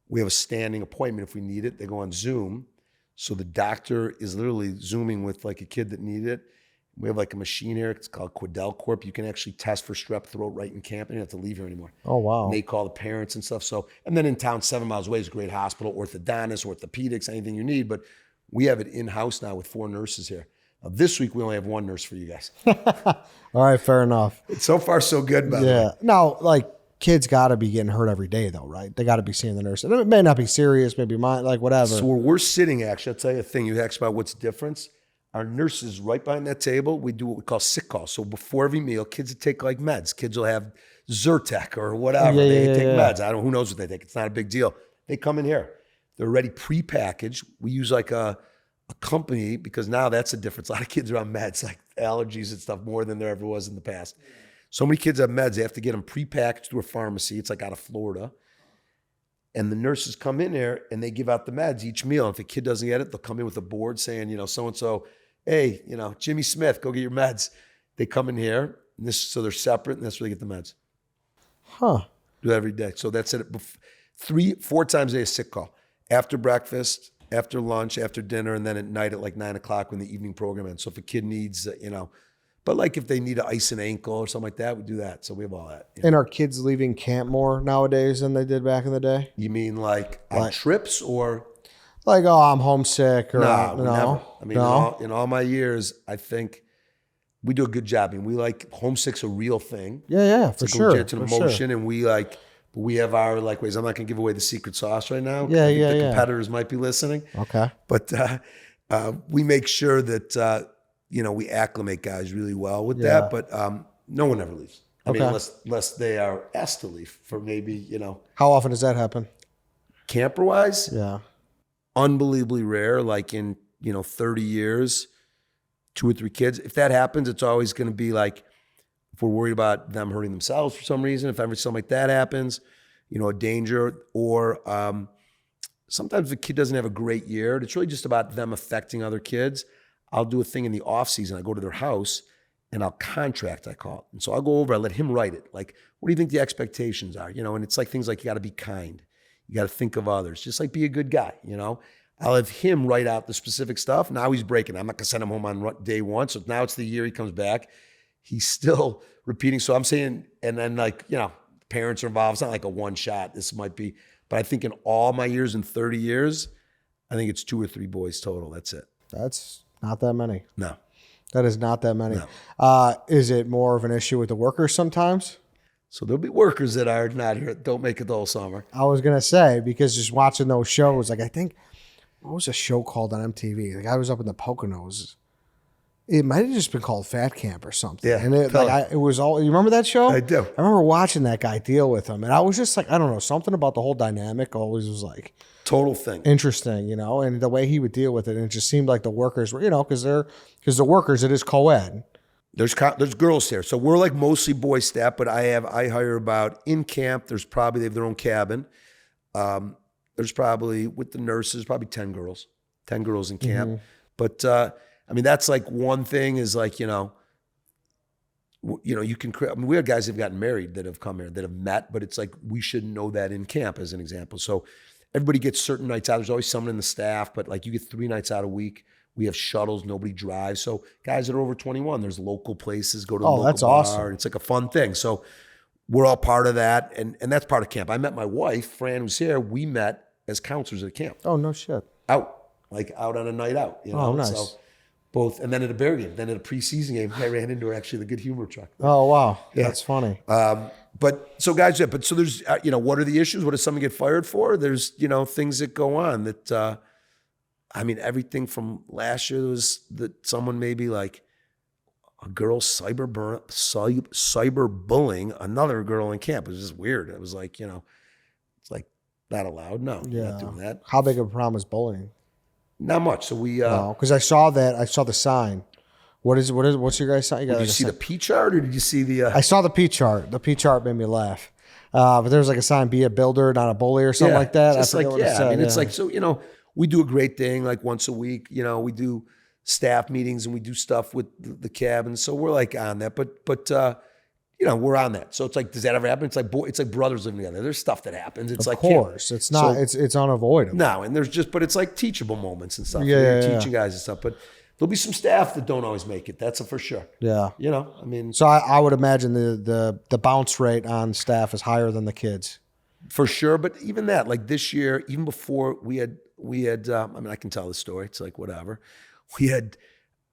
we have a standing appointment if we need it. They go on Zoom. So the doctor is literally Zooming with like a kid that needed it. We have like a machine here. It's called Quidel Corp. You can actually test for strep throat right in camp. You don't have to leave here anymore. Oh, wow. And they call the parents and stuff. So, and then in town, 7 miles away is a great hospital, orthodontist, orthopedics, anything you need. But we have it in-house now with 4 nurses here. This week, we only have 1 nurse for you guys. All right, fair enough. It's so far so good, by the way. Now, kids got to be getting hurt every day, though, right? They got to be seeing the nurse. And it may not be serious, maybe whatever. So where we're sitting, actually, I'll tell you a thing. You asked about what's the difference. Our nurses right behind that table, we do what we call sick calls. So before every meal, kids will take like meds. Kids will have Zyrtec or whatever. They take meds. Who knows what they take. It's not a big deal. They come in here. They're already pre-packaged. We use like a company because now that's a difference. A lot of kids are on meds, like allergies and stuff, more than there ever was in the past. So many kids have meds. They have to get them pre-packaged through a pharmacy. It's like out of Florida. And the nurses come in there and they give out the meds each meal. If a kid doesn't get it, they'll come in with a board saying, so-and-so, hey, Jimmy Smith, go get your meds. They come in here, so they're separate, and that's where they get the meds. Huh. Do it every day. So that's it. 4 times a day, a sick call. After breakfast, after lunch, after dinner, and then at night at like 9 o'clock when the evening program ends. So if a kid needs, but like if they need to ice an ankle or something like that, we do that. So we have all that. And are kids leaving camp more nowadays than they did back in the day? You mean like on trips or? Like, oh, I'm homesick or No, no? never. I mean, no? in all my years, I think we do a good job. I mean, we like homesick's a real thing. Yeah, for It's sure. It's an emotion, and we have our ways. I'm not going to give away the secret sauce right now. Yeah, I think the yeah. competitors might be listening. Okay. But we make sure that we acclimate guys really well with that. But no one ever leaves. I mean, unless they are asked to leave for maybe How often does that happen? Camper wise, Yeah. unbelievably rare. Like in 30 years, 2 or 3 kids. If that happens, it's always going to be like if we're worried about them hurting themselves for some reason. If ever something like that happens, a danger, or sometimes the kid doesn't have a great year. It's really just about them affecting other kids. I'll do a thing in the off season. I go to their house and I'll contract, I call it. And so I'll go over, I let him write it. Like, what do you think the expectations are? And it's like things like you got to be kind. You got to think of others. Just like be a good guy, I'll have him write out the specific stuff. Now he's breaking. I'm not going to send him home on day 1. So now it's the year he comes back. He's still repeating. So I'm saying, and then parents are involved. It's not like a one shot. This might be, but I think in all my years, in 30 years, I think it's 2 or 3 boys total. That's it. That's not that many. No. That is not that many. No. Is it more of an issue with the workers sometimes? So there'll be workers that are not here. Don't make it the whole summer. I was going to say, because just watching those shows, I think, what was a show called on MTV? The guy was up in the Poconos. It might have just been called Fat Camp or something. Yeah, And it was all, you remember that show? I do. I remember watching that guy deal with him. And I was just like, I don't know, something about the whole dynamic always was like Total thing. interesting, and the way he would deal with it. And it just seemed like the workers were, because the workers, it is co-ed. There's girls there. So we're like mostly boy staff, but I hire about in camp. There's probably, they have their own cabin. There's probably with the nurses, probably 10 girls in camp. Mm-hmm. But that's like one thing is like, you can create, we have guys that have gotten married that have come here that have met, but it's like, we should know that in camp as an example. So everybody gets certain nights out. There's always someone in the staff, but like you get 3 nights out a week. We have shuttles, nobody drives. So guys that are over 21, there's local places, go to a local that's bar. awesome. It's like a fun thing. So we're all part of that. And that's part of camp. I met my wife, Fran, who's here. We met as counselors at camp. Oh, no shit. Out on a night out. Oh, nice. So both, and then at a Bear game, then at a preseason game, I ran into her actually the Good Humor truck. Oh, wow. Yeah. That's funny. But so guys, but so there's, what are the issues? What does someone get fired for? There's, things that go on that, everything from last year was that someone maybe like a girl cyber bullying another girl in camp. It was just weird. It was like, it's like not allowed. No, we're not doing that. How big of a problem is bullying? Not much. So we, because I saw the sign. What's your guys' sign? did you see the P chart or did you see the, I saw the P chart. The P chart made me laugh. But there was like a sign, be a builder, not a bully or something like that. Just I forget what it said. it's like, so, we do a great thing like once a week, we do staff meetings and we do stuff with the cabin. So we're like on that, but we're on that. So it's like, does that ever happen? It's like brothers living together. There's stuff that happens. It's Of like, course. It's not, it's unavoidable. no. And there's but it's like teachable moments and stuff. Yeah, You're teaching guys and stuff, but there'll be some staff that don't always make it. That's a for sure. Yeah. So So I would imagine the bounce rate on staff is higher than the kids. for sure. But even that, like this year, even before we had, I can tell the story. It's like, whatever.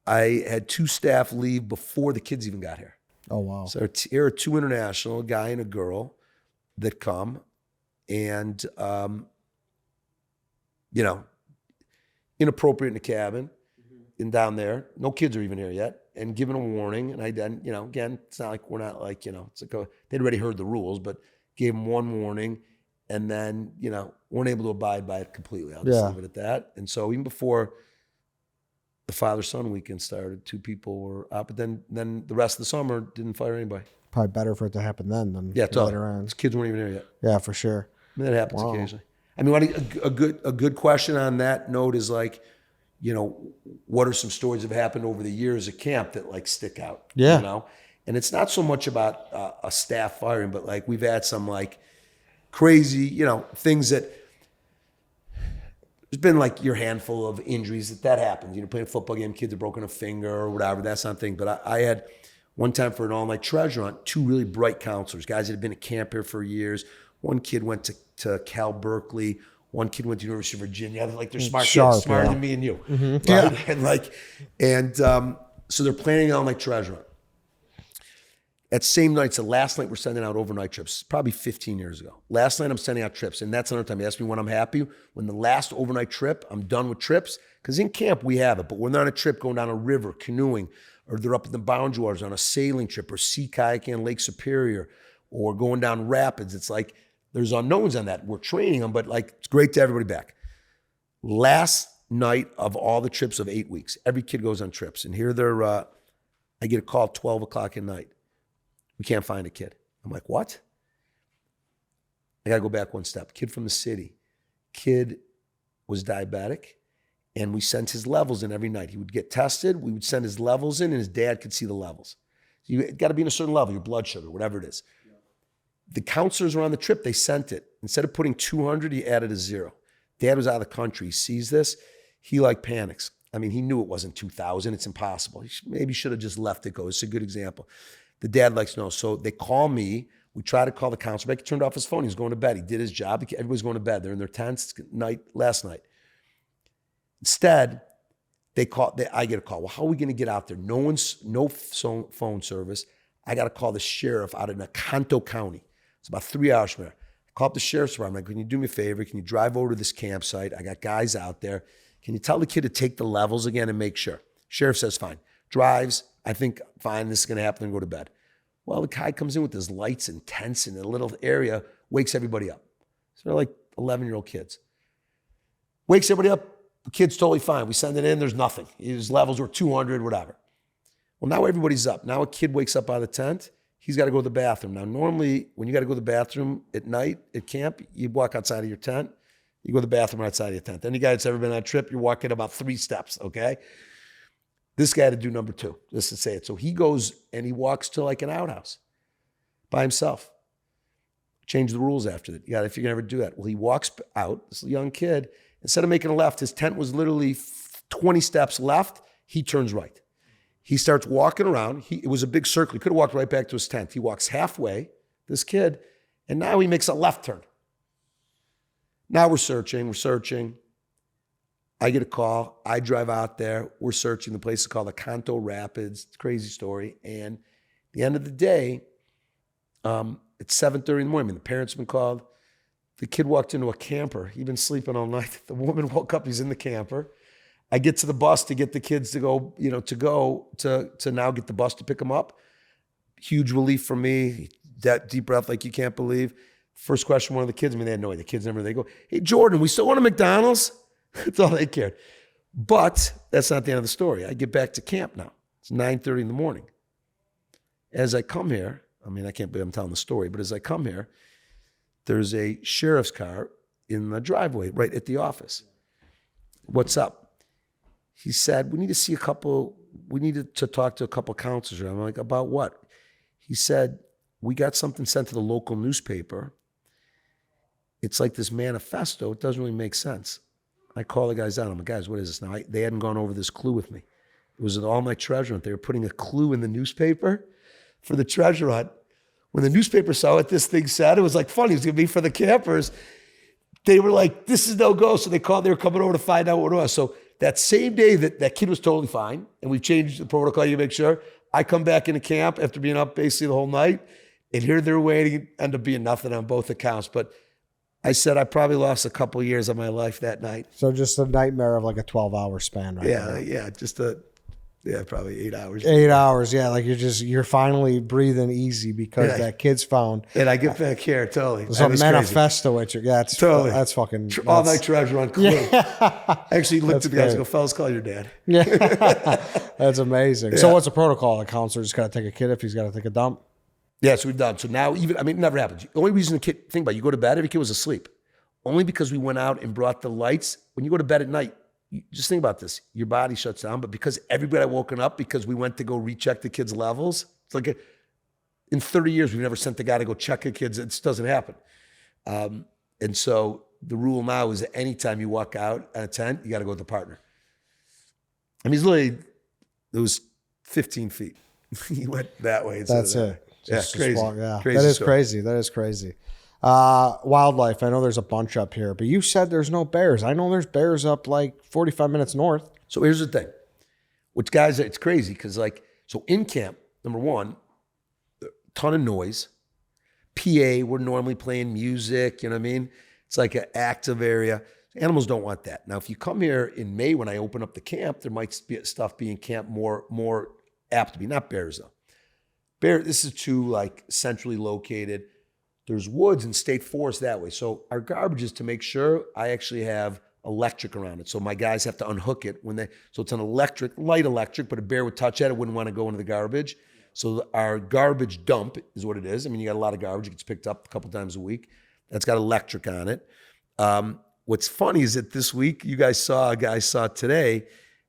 I had 2 staff leave before the kids even got here. Oh, wow. So here are 2 international, a guy and a girl that come and, inappropriate in the cabin and down there. No kids are even here yet. And given a warning. And I didn't, again, it's not like we're not like, it's like they'd already heard the rules, but gave them 1 warning and then, weren't able to abide by it completely. I'll just leave it at that. And so even before the father-son weekend started, 2 people were out, but then the rest of the summer didn't fire anybody. Probably better for it to happen then than Yeah, later on. His kids weren't even here yet. Yeah, for sure. That happens occasionally. A good question on that note is like, what are some stories that have happened over the years at camp that like stick out? Yeah. And it's not so much about a staff firing, but like we've had some like, crazy, you know, things that there's been like your handful of injuries that happens. You know, playing a football game, kids have broken a finger or whatever. That's not a thing. But I had one time for an all-night treasure hunt, 2 really bright counselors, guys that had been at camp here for years. One kid went to Cal Berkeley. One kid went to University of Virginia. Like they're smart kids, smarter than me and you. Mm-hmm. Right? And so they're planning an all-night treasure hunt. That same night, so last night we're sending out overnight trips, probably 15 years ago. Last night I'm sending out trips, and that's another time. You ask me when I'm happy. When the last overnight trip, I'm done with trips, because in camp we have it, but when they're on a trip going down a river, canoeing, or they're up in the Boundary Waters on a sailing trip, or sea kayaking in Lake Superior, or going down rapids, it's like there's unknowns on that. We're training them, but like it's great to have everybody back. Last night of all the trips of 8 weeks, every kid goes on trips, and here they're, I get a call at 12 o'clock at night. We can't find a kid. I'm like, what? I got to go back one step. Kid from the city. Kid was diabetic, and we sent his levels in every night. He would get tested. We would send his levels in, and his dad could see the levels. So you got to be in a certain level, your blood sugar, whatever it is. The counselors were on the trip. They sent it. Instead of putting 200, he added a 0. Dad was out of the country. He sees this. He like panics. I mean, he knew it wasn't 2,000. It's impossible. He maybe should have just let it go. It's a good example. The dad likes to know. So they call me. We try to call the counselor back. He turned off his phone. He was going to bed. He did his job. Everybody's going to bed. They're in their tents last night. Instead, I get a call. Well, how are we going to get out there? No phone service. I got to call the sheriff out in Oconto County. It's about 3 hours from there. I call up the sheriff's department. Can you do me a favor? Can you drive over to this campsite? I got guys out there. Can you tell the kid to take the levels again and make sure? Sheriff says, fine. Drives. I think, fine, this is going to happen, and go to bed. Well, the guy comes in with his lights and tents in a little area, wakes everybody up. So they're like 11-year-old kids. Wakes everybody up, the kid's totally fine. We send it in, there's nothing. His levels were 200, whatever. Well, now everybody's up. Now a kid wakes up out of the tent, he's got to go to the bathroom. Now, normally, when you got to go to the bathroom at night at camp, you walk outside of your tent, you go to the bathroom outside of your tent. Any guy that's ever been on a trip, you're walking about 3 steps, okay? This guy had to do number 2, just to say it. So he goes and he walks to like an outhouse by himself. Change the rules after that. If you can ever do that. Well, he walks out, this young kid, instead of making a left, his tent was literally 20 steps left. He turns right. He starts walking around. It was a big circle. He could have walked right back to his tent. He walks halfway, this kid, and now he makes a left turn. Now we're searching. I get a call. I drive out there. We're searching. The place is called Oconto Rapids. It's a crazy story. And at the end of the day, it's 7:30 in the morning. The parents have been called. The kid walked into a camper. He'd been sleeping all night. The woman woke up. He's in the camper. I get to the bus to get the kids to go, to now get the bus to pick him up. Huge relief for me. That deep breath like you can't believe. First question, one of the kids, they had no idea. The kids they go, hey, Jordan, we still want a McDonald's? That's all they cared. But that's not the end of the story. I get back to camp now. It's 9:30 in the morning. As I come here, I can't believe I'm telling the story, but as I come here, there's a sheriff's car in the driveway right at the office. What's up? He said, we need to talk to a couple counselors. I'm like, about what? He said, we got something sent to the local newspaper. It's like this manifesto. It doesn't really make sense. I call the guys out. I'm like, guys, what is this now? They hadn't gone over this clue with me. It was an all-night treasure hunt. They were putting a clue in the newspaper for the treasure hunt. When the newspaper saw what this thing said, it was like funny. It was going to be for the campers. They were like, this is no go. So they were coming over to find out what it was. So that same day that kid was totally fine, and we've changed the protocol to make sure, I come back into camp after being up basically the whole night, and here they're waiting, end up being nothing on both accounts. But I said I probably lost a couple of years of my life that night. So just a nightmare of like a 12-hour span, right? Yeah, probably 8 hours. 8 hours, yeah. Like you're finally breathing easy because that kid's found. And I get back here, totally. There's a manifesto at your, totally. That's fucking. All night treasure on clue. Yeah. I actually looked at the guys and go, fellas, call your dad. Yeah. That's amazing. Yeah. So what's the protocol? The counselor just got to take a kid if he's got to take a dump? Yeah, so we've done. So now it never happens. The only reason the kid, think about it, you go to bed, every kid was asleep. Only because we went out and brought the lights. When you go to bed at night, just think about this. Your body shuts down, but because everybody had woken up because we went to go recheck the kids' levels, it's like in 30 years, we've never sent the guy to go check the kids. It just doesn't happen. And so the rule now is that anytime you walk out on a tent, you got to go with the partner. I mean, it's literally, it was 15 feet. He went that way. That's it. Just crazy. Walk, yeah, Crazy that is story. crazy. That is crazy. Wildlife. I know there's a bunch up here, but you said there's no bears. I know there's bears up like 45 minutes north. So here's the thing. Which guys, it's crazy because like, so in camp, number one, a ton of noise. PA, we're normally playing music, you know what I mean? It's like an active area. Animals don't want that. Now, if you come here in May when I open up the camp, there might be stuff be in camp more apt to be. Not bears though. Bear, this is too like centrally located. There's woods and state forest that way. So our garbage is to make sure I actually have electric around it. So my guys have to unhook it so it's an light electric, but a bear would touch that. It wouldn't want to go into the garbage. So our garbage dump is what it is. I mean, you got a lot of garbage. It gets picked up a couple times a week. That's got electric on it. What's funny is that this week, a guy saw today,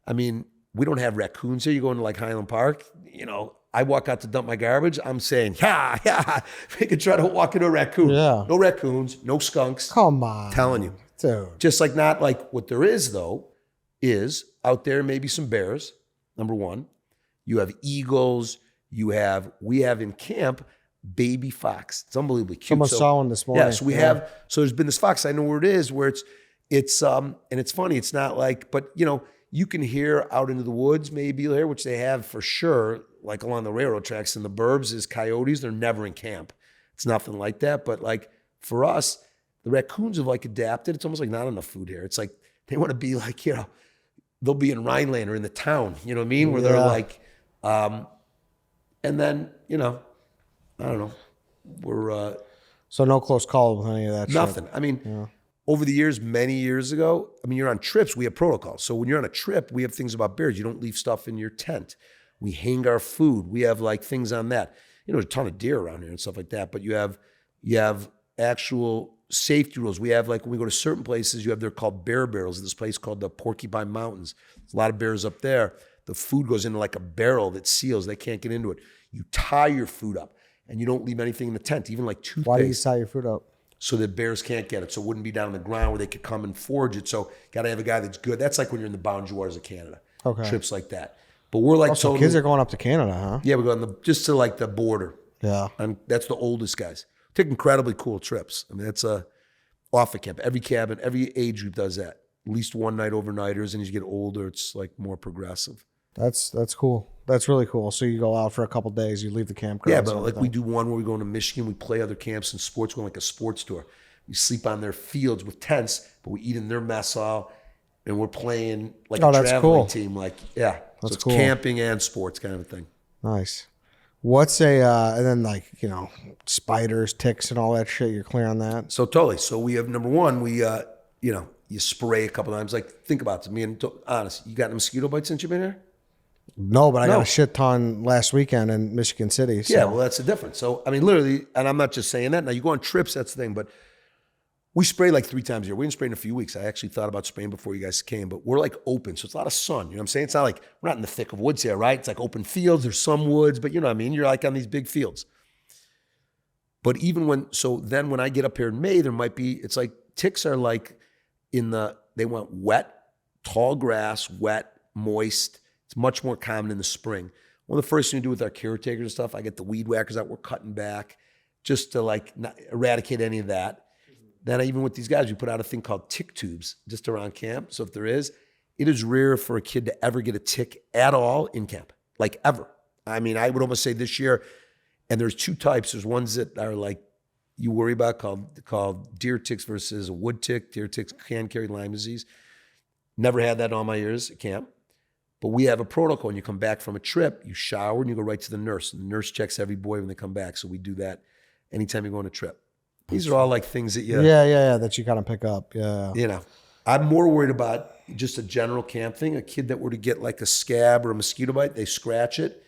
I mean, we don't have raccoons here. You go into like Highland Park, you know, I walk out to dump my garbage. I'm saying, yeah, we could try to walk into a raccoon. Yeah. No raccoons, no skunks. Come on. Telling you. Dude. Just like not like what there is though, is out there maybe some bears, number one. You have eagles. We have in camp baby fox. It's unbelievably cute. Someone saw one this morning. Yeah, so so there's been this fox. I know where it is, where it's and it's funny. It's not like, but you know, you can hear out into the woods, maybe you'll hear, which they have for sure, like along the railroad tracks in the burbs is coyotes. They're never in camp. It's nothing like that. But like for us, the raccoons have like adapted. It's almost like not enough food here. It's like they want to be like, you know, they'll be in Rhineland or in the town, you know what I mean? Where they're like, and then, you know, I don't know. We're So no close call with any of that nothing. shit. I mean, over the years, many years ago, I mean, you're on trips, we have protocols. So when you're on a trip, we have things about bears. You don't leave stuff in your tent. We hang our food. We have like things on that. You know, there's a ton of deer around here and stuff like that, but you have actual safety rules. We have like, when we go to certain places, they're called bear barrels. This place called the Porcupine Mountains. There's a lot of bears up there. The food goes into like a barrel that seals. They can't get into it. You tie your food up and you don't leave anything in the tent, even like toothpaste. Why do you tie your food up? So that bears can't get it. So it wouldn't be down on the ground where they could come and forage it. So got to have a guy that's good. That's like when you're in the boundary waters of Canada. Okay. Trips like that. But we're like, So kids are going up to Canada, huh? yeah, we're going just to like the border. Yeah. And that's the oldest guys. Take incredibly cool trips. I mean, that's off at camp. Every cabin, every age group does that. At least one night overnighters. And as you get older, it's like more progressive. That's cool. That's really cool. So you go out for a couple days, you leave the campground. Yeah, but like we do one where we go into Michigan, we play other camps and sports, go on like a sports tour. We sleep on their fields with tents, but we eat in their mess hall, and we're playing like a that's traveling cool. team. Like, yeah, so That's it's cool. camping and sports kind of a thing. Nice. What's and then like, you know, spiders, ticks and all that shit, you're clear on that? So totally. So we have number one, you know, you spray a couple times. Like, think about it. Honest, you got mosquito bites since you've been here? No, but I No. got a shit ton last weekend in Michigan City. So. Yeah, well, that's the difference. So, I mean, literally, and I'm not just saying that. Now, you go on trips, that's the thing, but we spray like 3 times a year. We didn't spray in a few weeks. I actually thought about spraying before you guys came, but we're like open. So it's a lot of sun. You know what I'm saying? It's not like we're not in the thick of woods here, right? It's like open fields. There's some woods, but you know what I mean? You're like on these big fields. But even then when I get up here in May, it's like ticks are like they want wet, tall grass, wet, moist. It's much more common in the spring. One of the first things we do with our caretakers and stuff, I get the weed whackers out, we're cutting back just to like not eradicate any of that. Then even with these guys, we put out a thing called tick tubes just around camp. So if there is, it is rare for a kid to ever get a tick at all in camp, like ever. I mean, I would almost say this year, and there's 2 types. There's ones that are like you worry about called deer ticks versus a wood tick. Deer ticks can carry Lyme disease. Never had that in all my years at camp. But we have a protocol. When you come back from a trip, you shower and you go right to the nurse. And the nurse checks every boy when they come back. So we do that anytime you go on a trip. These are all like things that that you kind of pick up. Yeah. you know, I'm more worried about just a general camp thing. A kid that were to get like a scab or a mosquito bite, they scratch it.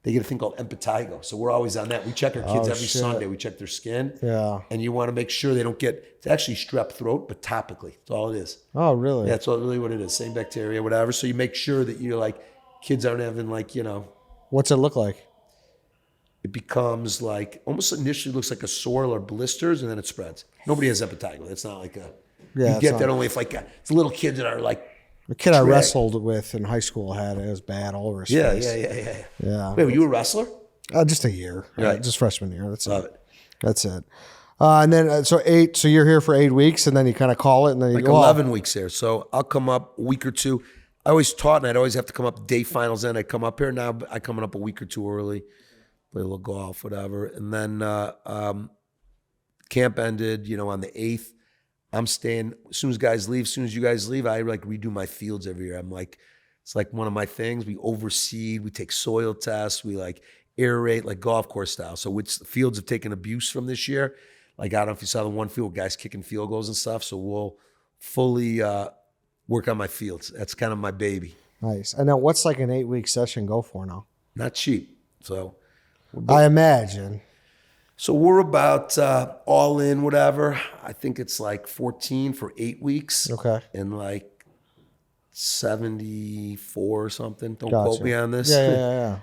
They get a thing called impetigo. So we're always on that. We check our kids every shit. Sunday. We check their skin. Yeah. And you want to make sure they don't it's actually strep throat, but topically. That's all it is. Oh, really? Yeah, that's really what it is. Same bacteria, whatever. So you make sure that you're like, kids aren't having like, you know. What's it look like? it becomes like almost initially looks like a sore or blisters, and then it spreads. Nobody has impetigo. It's not like a. Yeah, you get that only if like it's little kids that are like. The kid I wrestled with in high school had it. It was bad all over his face. Yeah. Wait, were you a wrestler? Just a year. Right. Just freshman year. That's Love it. it. That's it. And then so you're here for 8 weeks, and then you kind of call it, and then you Like go 11 weeks there. So I'll come up a week or two. I always taught, and I'd always have to come up day finals in. I'd come up here. Now I coming up a week or two early, play a little golf, whatever. And then camp ended, on the 8th. I'm staying as soon as guys leave. As soon as you guys leave, I like redo my fields every year. I'm like, it's like one of my things. We overseed, we take soil tests, we like aerate like golf course style. So which fields have taken abuse from this year. Like I don't know if you saw the one field, guys kicking field goals and stuff. So we'll fully work on my fields. That's kind of my baby. Nice. And now what's like an 8-week session go for now? Not cheap. So I imagine. So we're about all in, whatever. I think it's like 14 for 8 weeks. Okay. And like 74 or something. Don't Gotcha. quote me on this. Yeah.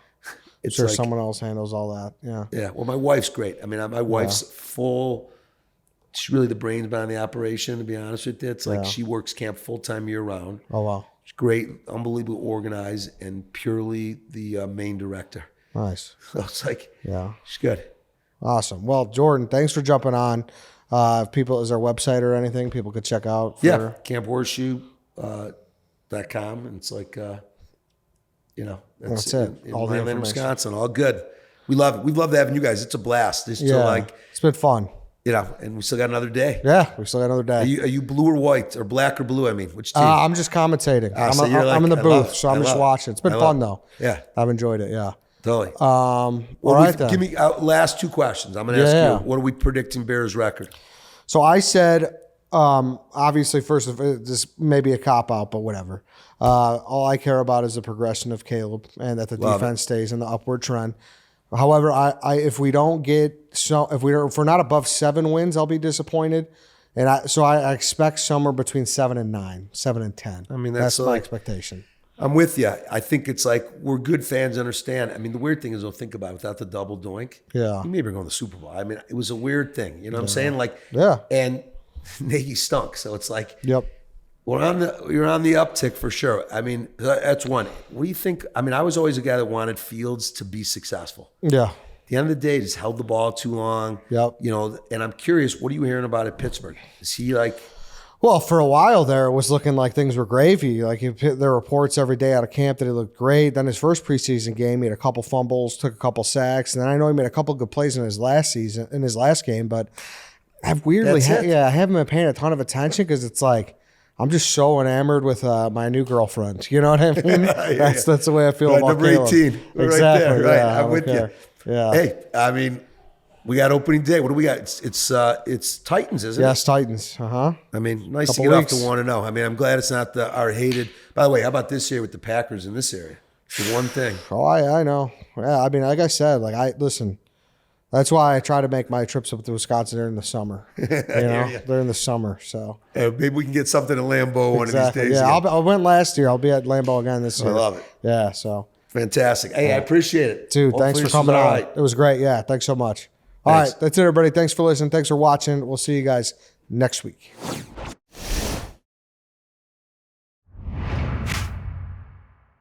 It's sure like, someone else handles all that. Yeah. Yeah. Well, my wife's great. I mean, my wife's full. She's really the brains behind the operation, to be honest with you. It's like she works camp full-time year-round. Oh, wow. She's great, unbelievably organized, and purely the main director. Nice. So it's like, she's good. Awesome. Well, Jordan, thanks for jumping on. If people, is there a website or anything people could check out? Camp Horseshoe .com. And it's like, that's it. In All the Milan, information. Wisconsin. All good. We love it. We've loved having you guys. It's a blast. It's still like, it's been fun. and we still got another day. Yeah, we still got another day. Are you blue or white or black or blue? I mean, which team? I'm just commentating. So you're I'm in the I love booth, it. so I'm I just love it. watching. It's been I love fun it. though. Yeah, I've enjoyed it. Yeah. totally. All right then. Give me last two questions. I'm going to ask you. What are we predicting Bears record? So I said, obviously, first, this may be a cop out, but whatever. All I care about is the progression of Caleb and that the defense stays in the upward trend. However, if we're not above 7 wins, I'll be disappointed. And I expect somewhere between 7 and 9, 7 and 10. I mean, that's my expectation. I'm with you. I think it's like we're good fans understand. I mean, the weird thing is, don't think about it, without the double doink. Yeah. You maybe are going to the Super Bowl. I mean, it was a weird thing. You know what I'm saying? Like, and Nagy stunk. So it's like, yep. You're on the uptick for sure. I mean, that's one. What do you think? I mean, I was always a guy that wanted Fields to be successful. Yeah. At the end of the day, just held the ball too long. Yep. And I'm curious, what are you hearing about at Pittsburgh? Is he like... Well, for a while there, it was looking like things were gravy. Like there were reports every day out of camp that he looked great. Then his first preseason game, he had a couple fumbles, took a couple sacks, and then I know he made a couple good plays in his last game. But I've weirdly, I haven't been paying a ton of attention because it's like I'm just so enamored with my new girlfriend. You know what I mean? That's the way I feel about number Caleb. 18, exactly. right there. Right, Yeah, I'm with you. Yeah. Hey, I mean. We got opening day. What do we got? It's Titans, isn't it? Yes, Titans. I mean, nice Couple to get weeks. off to 1-0. I mean, I'm glad it's not our hated. By the way, how about this year with the Packers in this area? It's the one thing. Oh, I know. Yeah, I mean, like I said, listen. That's why I try to make my trips up to Wisconsin during the summer. During the summer. So maybe we can get something at Lambeau one of these days. Yeah, I went last year. I'll be at Lambeau again this year. I love it. Yeah. So fantastic. Hey, I appreciate it, dude. Hopefully thanks for this coming was on. all right. It was great. Yeah. Thanks so much. All right. That's it, everybody. Thanks for listening. Thanks for watching. We'll see you guys next week.